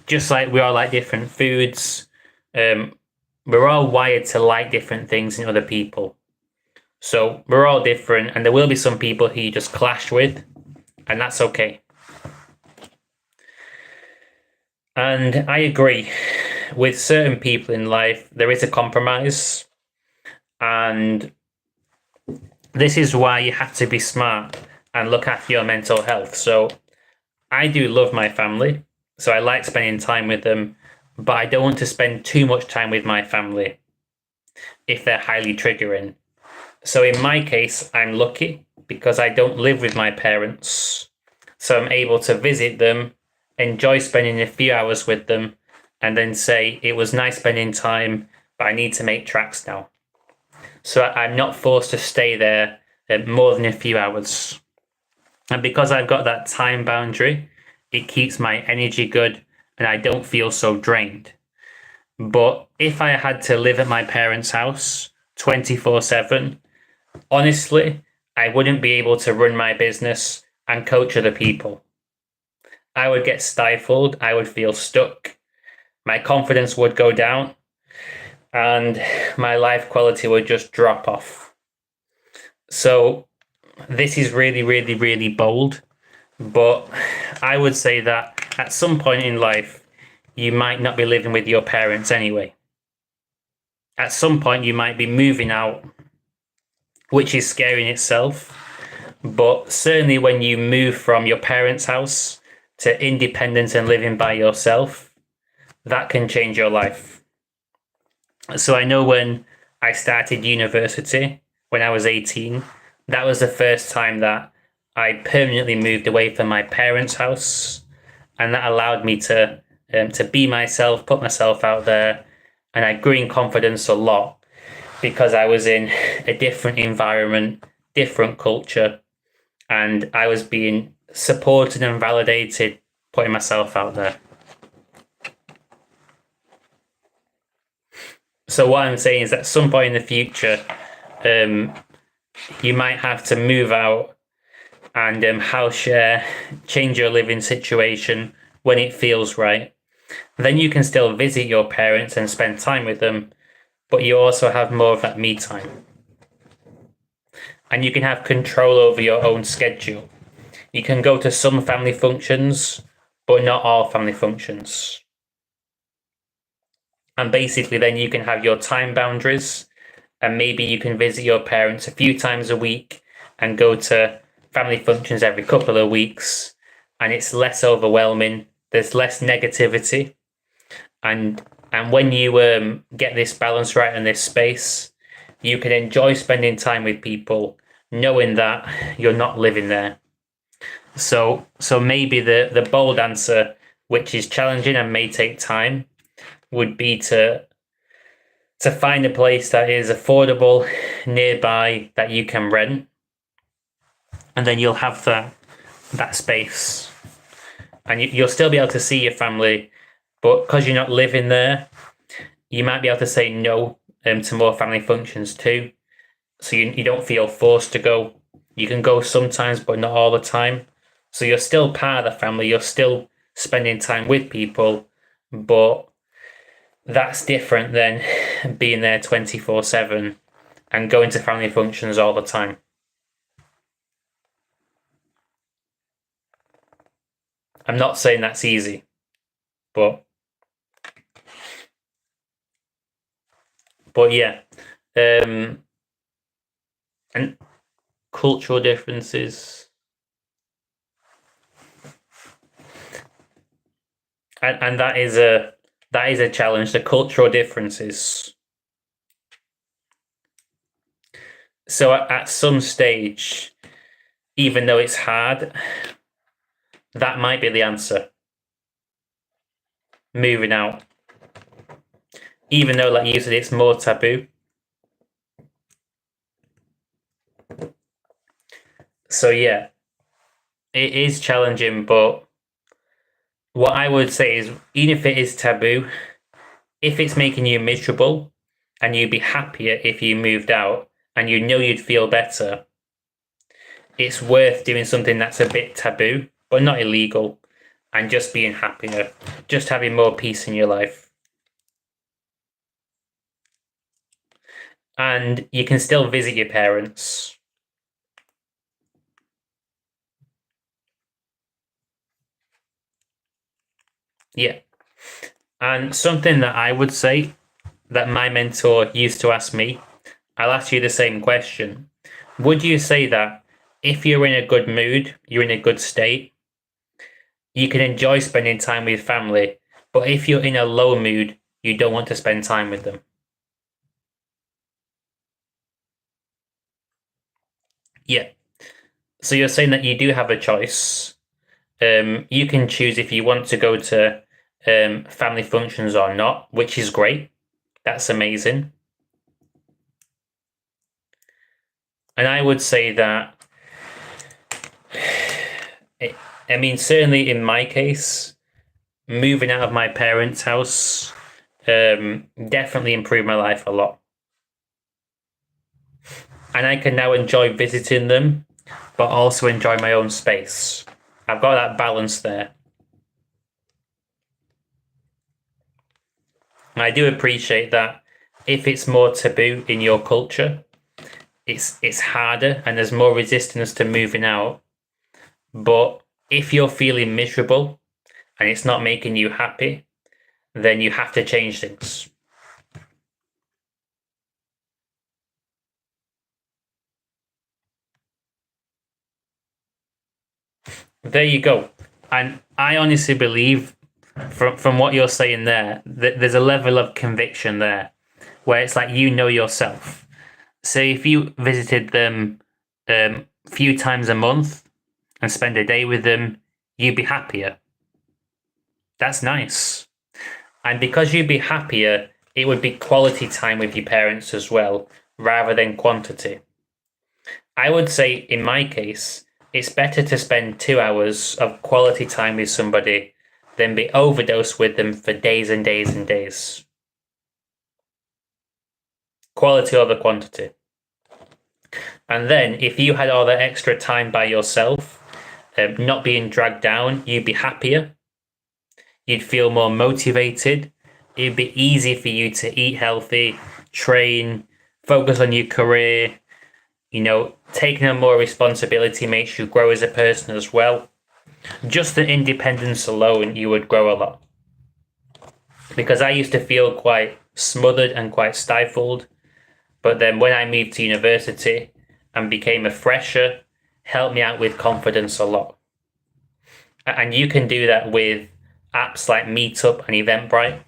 Just like we all like different foods, we're all wired to like different things in other people. So we're all different, and there will be some people who you just clash with, and that's okay. And I agree, with certain people in life, there is a compromise, and this is why you have to be smart and look after your mental health. So I do love my family, so I like spending time with them, but I don't want to spend too much time with my family if they're highly triggering. So in my case, I'm lucky because I don't live with my parents, so I'm able to visit them, enjoy spending a few hours with them, and then say, it was nice spending time, but I need to make tracks now. So I'm not forced to stay there more than a few hours. And because I've got that time boundary, it keeps my energy good and I don't feel so drained. But if I had to live at my parents' house 24/7, honestly, I wouldn't be able to run my business and coach other people. I would get stifled, I would feel stuck, my confidence would go down, and my life quality would just drop off. So this is really, really, really bold, but I would say that at some point in life, you might not be living with your parents anyway. At some point, you might be moving out, which is scary in itself. But certainly, when you move from your parents' house to independence and living by yourself, that can change your life. So I know when I started university, when I was 18, that was the first time that I permanently moved away from my parents' house, and that allowed me to be myself, put myself out there, and I grew in confidence a lot because I was in a different environment, different culture, and I was being supported and validated, putting myself out there. So what I'm saying is that at some point in the future, you might have to move out and house share, change your living situation when it feels right. Then you can still visit your parents and spend time with them, but you also have more of that me time. And you can have control over your own schedule. You can go to some family functions, but not all family functions. And basically, then you can have your time boundaries, and maybe you can visit your parents a few times a week and go to family functions every couple of weeks, and it's less overwhelming. There's less negativity, and when you get this balance right in this space, you can enjoy spending time with people, knowing that you're not living there. So maybe the bold answer, which is challenging and may take time, would be to find a place that is affordable nearby that you can rent, and then you'll have that space, and you'll still be able to see your family, but because you're not living there, you might be able to say no to more family functions too, so you don't feel forced to go. You can go sometimes, but not all the time. So you're still part of the family. You're still spending time with people, but that's different than being there 24/7 and going to family functions all the time. I'm not saying that's easy, but yeah, and cultural differences, and that is a challenge. The cultural differences. So at some stage, even though it's hard, that might be the answer. Moving out, even though, like you said, it's more taboo. So yeah, it is challenging, but what I would say is, even if it is taboo, if it's making you miserable and you'd be happier if you moved out and you know you'd feel better, it's worth doing something that's a bit taboo, but not illegal, and just being happier, just having more peace in your life. And you can still visit your parents. Yeah. And something that I would say that my mentor used to ask me, I'll ask you the same question. Would you say that if you're in a good mood, you're in a good state, you can enjoy spending time with family, but if you're in a low mood, you don't want to spend time with them? Yeah. So you're saying that you do have a choice. You can choose if you want to go to family functions or not, which is great. That's amazing. And I would say that, I mean, certainly in my case, moving out of my parents' house definitely improved my life a lot. And I can now enjoy visiting them, but also enjoy my own space. I've got that balance there. And I do appreciate that if it's more taboo in your culture, it's harder and there's more resistance to moving out. But if you're feeling miserable and it's not making you happy, then you have to change things. There you go. And I honestly believe from what you're saying there, that there's a level of conviction there where it's like you know yourself. So if you visited them a few times a month and spend a day with them, you'd be happier. That's nice. And because you'd be happier, it would be quality time with your parents as well, rather than quantity. I would say, in my case, it's better to spend 2 hours of quality time with somebody than be overdosed with them for days and days and days. Quality over quantity. And then, if you had all that extra time by yourself, not being dragged down, you'd be happier. You'd feel more motivated. It'd be easy for you to eat healthy, train, focus on your career. Taking on more responsibility makes you grow as a person as well. Just the independence alone, you would grow a lot. Because I used to feel quite smothered and quite stifled. But then when I moved to university and became a fresher, helped me out with confidence a lot. And you can do that with apps like Meetup and Eventbrite.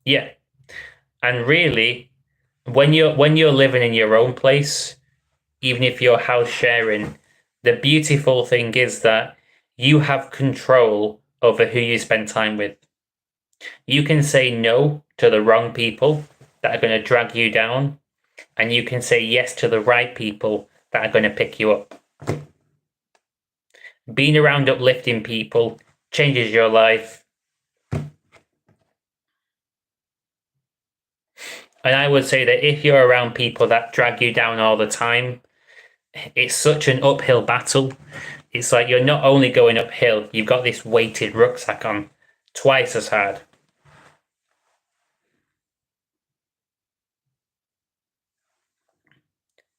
Yeah. And really, when you're living in your own place, even if you're house sharing, the beautiful thing is that you have control over who you spend time with. You can say no to the wrong people that are going to drag you down, and you can say yes to the right people that are going to pick you up. Being around uplifting people changes your life. And I would say that if you're around people that drag you down all the time, it's such an uphill battle. It's like you're not only going uphill, you've got this weighted rucksack on twice as hard.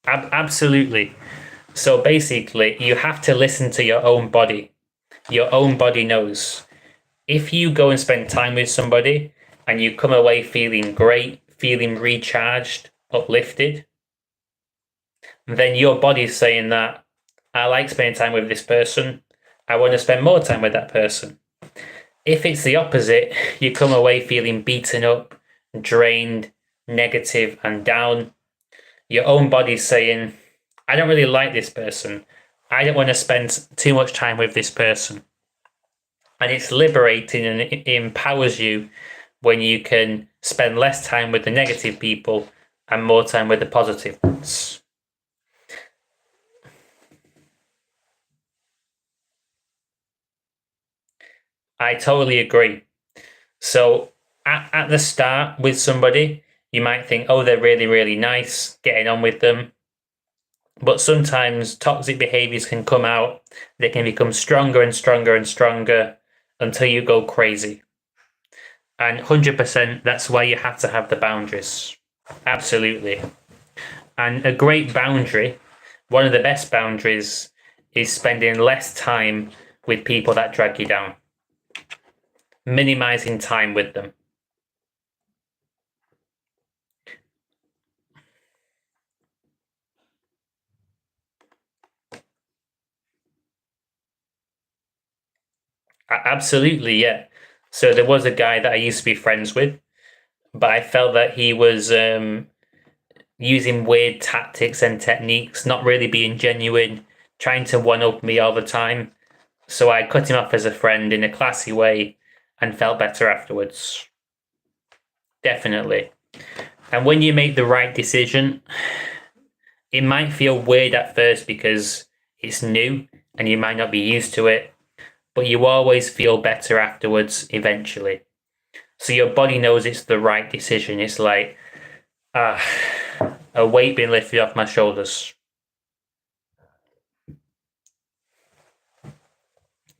Absolutely. So basically, you have to listen to your own body. Your own body knows. If you go and spend time with somebody and you come away feeling great, feeling recharged, uplifted, then your body's saying that I like spending time with this person. I want to spend more time with that person. If it's the opposite, you come away feeling beaten up, drained, negative, and down. Your own body's saying, I don't really like this person. I don't want to spend too much time with this person. And it's liberating and it empowers you when you can spend less time with the negative people and more time with the positive ones. I totally agree. So at the start with somebody, you might think, oh, they're really, really nice, getting on with them. But sometimes toxic behaviors can come out. They can become stronger and stronger and stronger until you go crazy. And 100%, that's why you have to have the boundaries. Absolutely. And a great boundary, one of the best boundaries, is spending less time with people that drag you down. Minimizing time with them. Absolutely, yeah. So there was a guy that I used to be friends with, but I felt that he was using weird tactics and techniques, not really being genuine, trying to one up me all the time. So I cut him off as a friend in a classy way and felt better afterwards. Definitely. And when you make the right decision, it might feel weird at first because it's new and you might not be used to it, but you always feel better afterwards eventually. So your body knows it's the right decision. It's like, ah, a weight being lifted off my shoulders.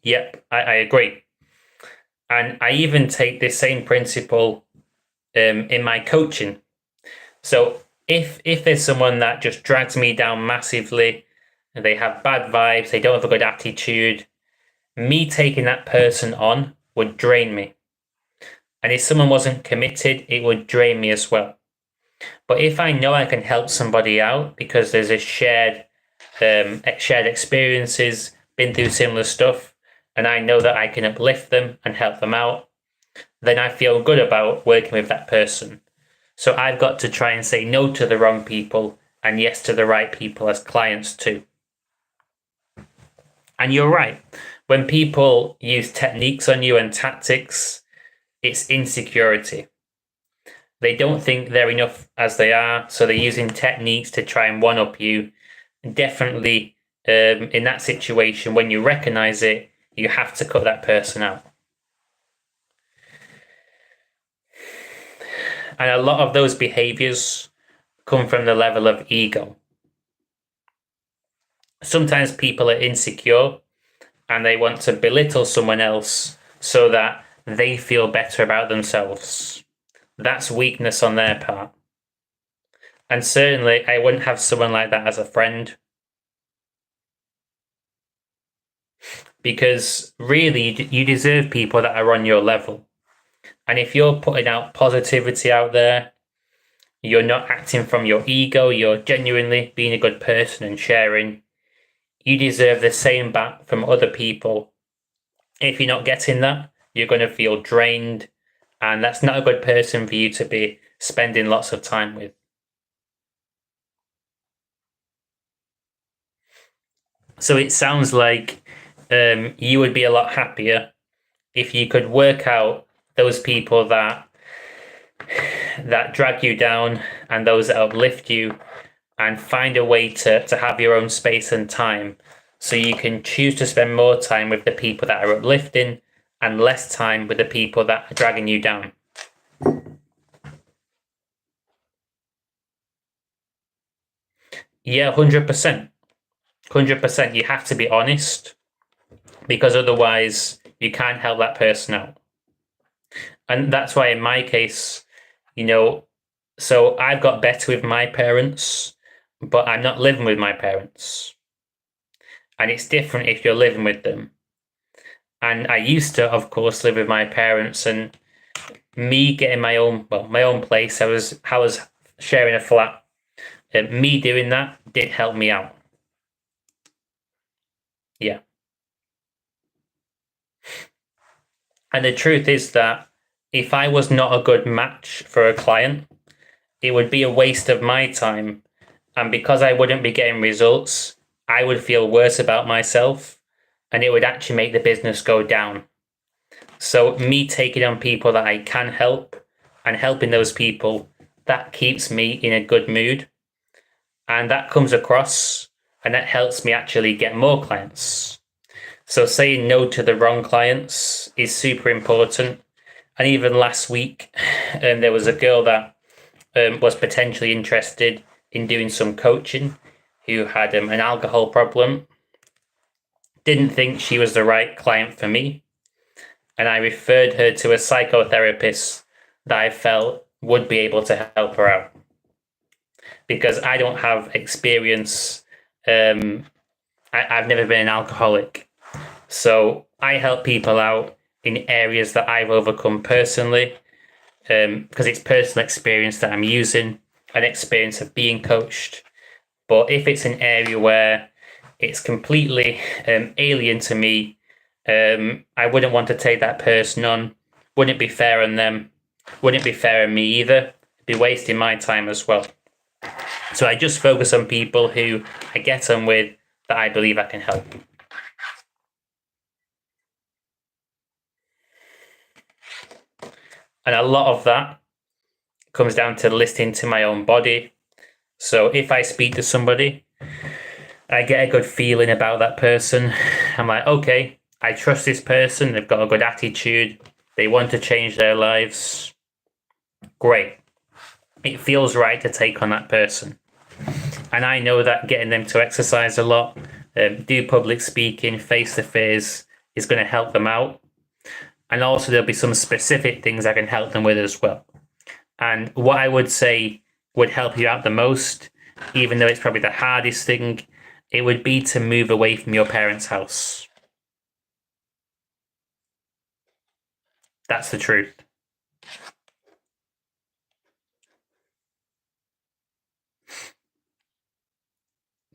Yep, I agree. And I even take this same principle in my coaching. So if there's someone that just drags me down massively, and they have bad vibes, they don't have a good attitude, me taking that person on would drain me. And if someone wasn't committed, it would drain me as well. But if I know I can help somebody out because there's a shared experiences, been through similar stuff, and I know that I can uplift them and help them out, then I feel good about working with that person. So I've got to try and say no to the wrong people and yes to the right people as clients too. And you're right. When people use techniques on you and tactics, it's insecurity. They don't think they're enough as they are, so they're using techniques to try and one-up you. Definitely, in that situation, when you recognize it, you have to cut that person out. And a lot of those behaviors come from the level of ego. Sometimes people are insecure and they want to belittle someone else so that they feel better about themselves. That's weakness on their part. And certainly I wouldn't have someone like that as a friend. Because really, you deserve people that are on your level. And if you're putting out positivity out there, you're not acting from your ego, you're genuinely being a good person and sharing, you deserve the same back from other people. If you're not getting that, you're going to feel drained, and that's not a good person for you to be spending lots of time with. So it sounds like you would be a lot happier if you could work out those people that drag you down and those that uplift you, and find a way to have your own space and time so you can choose to spend more time with the people that are uplifting and less time with the people that are dragging you down. Yeah, 100%. 100%. You have to be honest, because otherwise you can't help that person out. And that's why in my case, so I've got better with my parents, but I'm not living with my parents. And it's different if you're living with them. And I used to, of course, live with my parents, and me getting my own place. I was sharing a flat. Me doing that did help me out. Yeah. And the truth is that if I was not a good match for a client, it would be a waste of my time. And because I wouldn't be getting results, I would feel worse about myself, and it would actually make the business go down. So me taking on people that I can help and helping those people, that keeps me in a good mood. And that comes across, and that helps me actually get more clients. So saying no to the wrong clients is super important. And even last week, there was a girl that was potentially interested in doing some coaching who had an alcohol problem. Didn't think she was the right client for me. And I referred her to a psychotherapist that I felt would be able to help her out. Because I don't have experience. I've never been an alcoholic. So I help people out in areas that I've overcome personally, because it's personal experience that I'm using, an experience of being coached. But if it's an area where it's completely alien to me, I wouldn't want to take that person on. Wouldn't be fair on them. Wouldn't be fair on me either. It'd be wasting my time as well. So I just focus on people who I get on with that I believe I can help. And a lot of that comes down to listening to my own body. So if I speak to somebody, I get a good feeling about that person. I'm like, okay, I trust this person. They've got a good attitude. They want to change their lives. Great. It feels right to take on that person. And I know that getting them to exercise a lot, do public speaking, face to face, is going to help them out. And also there'll be some specific things I can help them with as well. And what I would say would help you out the most, even though it's probably the hardest thing, it would be to move away from your parents' house. That's the truth.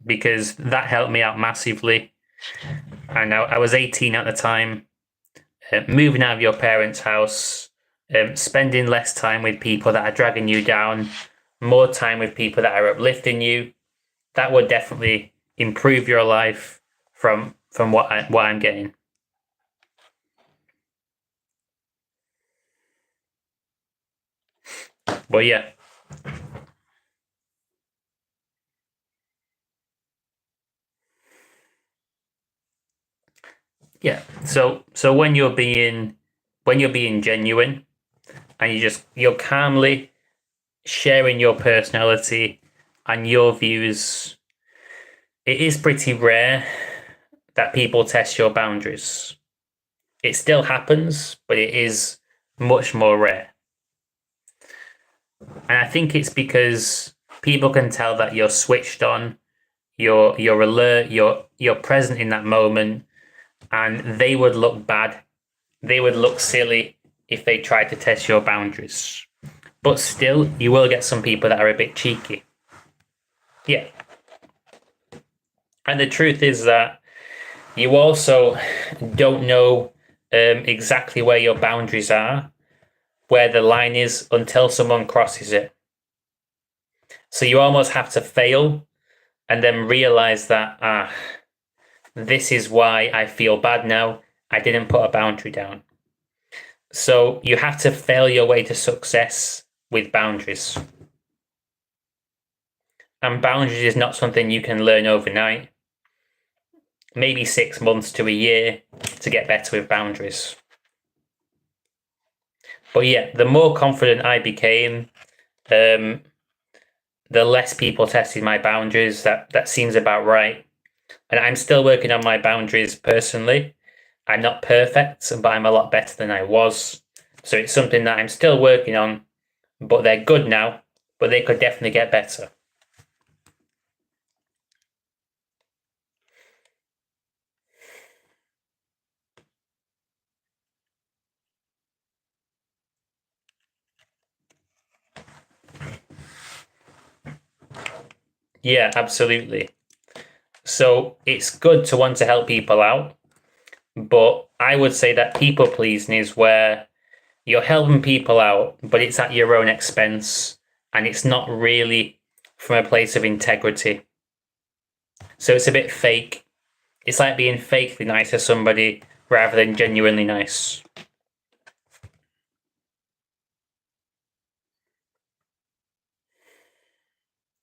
Because that helped me out massively. And I was 18 at the time. Moving out of your parents' house, spending less time with people that are dragging you down, more time with people that are uplifting you, that would definitely improve your life from what I'm getting. But yeah. Yeah. So when you're being genuine and you're calmly sharing your personality and your views, it is pretty rare that people test your boundaries. It still happens, but it is much more rare. And I think it's because people can tell that you're switched on, you're alert, you're present in that moment, and they would look bad. They would look silly if they tried to test your boundaries. But still, you will get some people that are a bit cheeky. Yeah. And the truth is that you also don't know exactly where your boundaries are, where the line is, until someone crosses it. So you almost have to fail and then realize that, this is why I feel bad now. I didn't put a boundary down. So you have to fail your way to success with boundaries. And boundaries is not something you can learn overnight. Maybe 6 months to a year to get better with boundaries. But yeah, the more confident I became, the less people tested my boundaries. That seems about right. And I'm still working on my boundaries personally. I'm not perfect, but I'm a lot better than I was. So it's something that I'm still working on, but they're good now, but they could definitely get better. Yeah, absolutely. So it's good to want to help people out, but I would say that people pleasing is where you're helping people out, but it's at your own expense and it's not really from a place of integrity. So it's a bit fake. It's like being fakely nice to somebody rather than genuinely nice.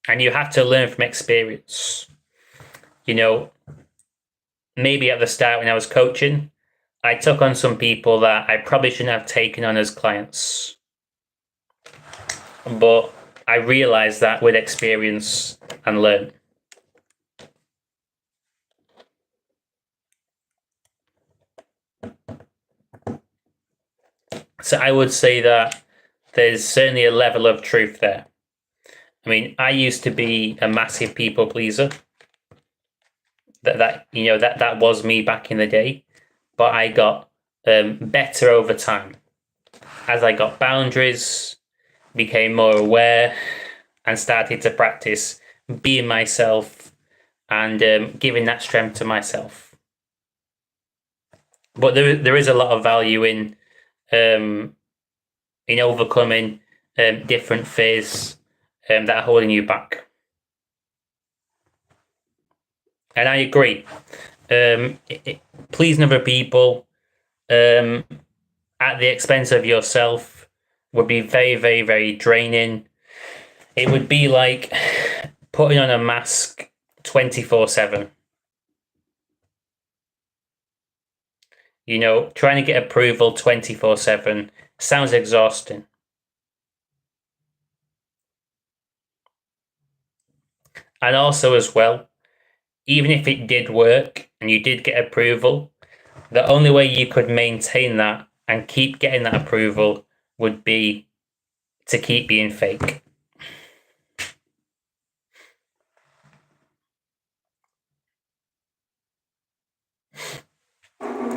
And you have to learn from experience. You know, maybe at the start when I was coaching, I took on some people that I probably shouldn't have taken on as clients. But I realized that with experience and learn. So I would say that there's certainly a level of truth there. I mean, I used to be a massive people pleaser. That was me back in the day, but I got better over time as I got boundaries, became more aware, and started to practice being myself and giving that strength to myself. But there is a lot of value in overcoming different fears that are holding you back. And I agree. Pleasing other people at the expense of yourself would be very, very, very draining. It would be like putting on a mask 24/7. Trying to get approval 24/7 sounds exhausting. And also as well, even if it did work and you did get approval, the only way you could maintain that and keep getting that approval would be to keep being fake.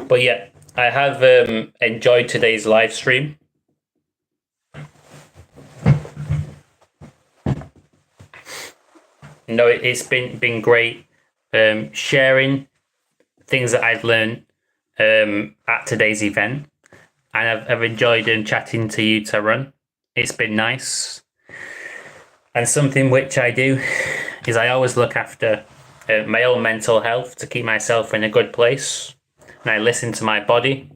But yeah, I have enjoyed today's live stream. No, it's been great sharing things that I've learned at today's event, and I've enjoyed chatting to you, Tarun. It's been nice, and something which I do is I always look after my own mental health to keep myself in a good place, and I listen to my body,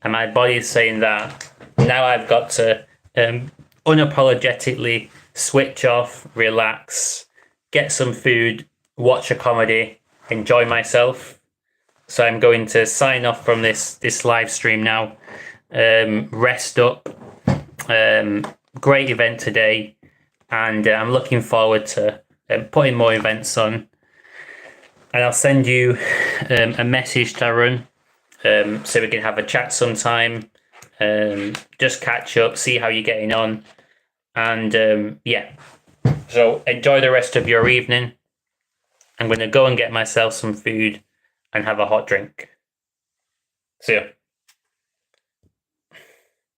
and my body is saying that now I've got to unapologetically switch off, relax, get some food, watch a comedy, enjoy myself. So I'm going to sign off from this live stream now. Rest up. Great event today, and I'm looking forward to putting more events on. And I'll send you a message, Tarun, so we can have a chat sometime. Just catch up, see how you're getting on, and yeah. So enjoy the rest of your evening. I'm going to go and get myself some food and have a hot drink. See ya.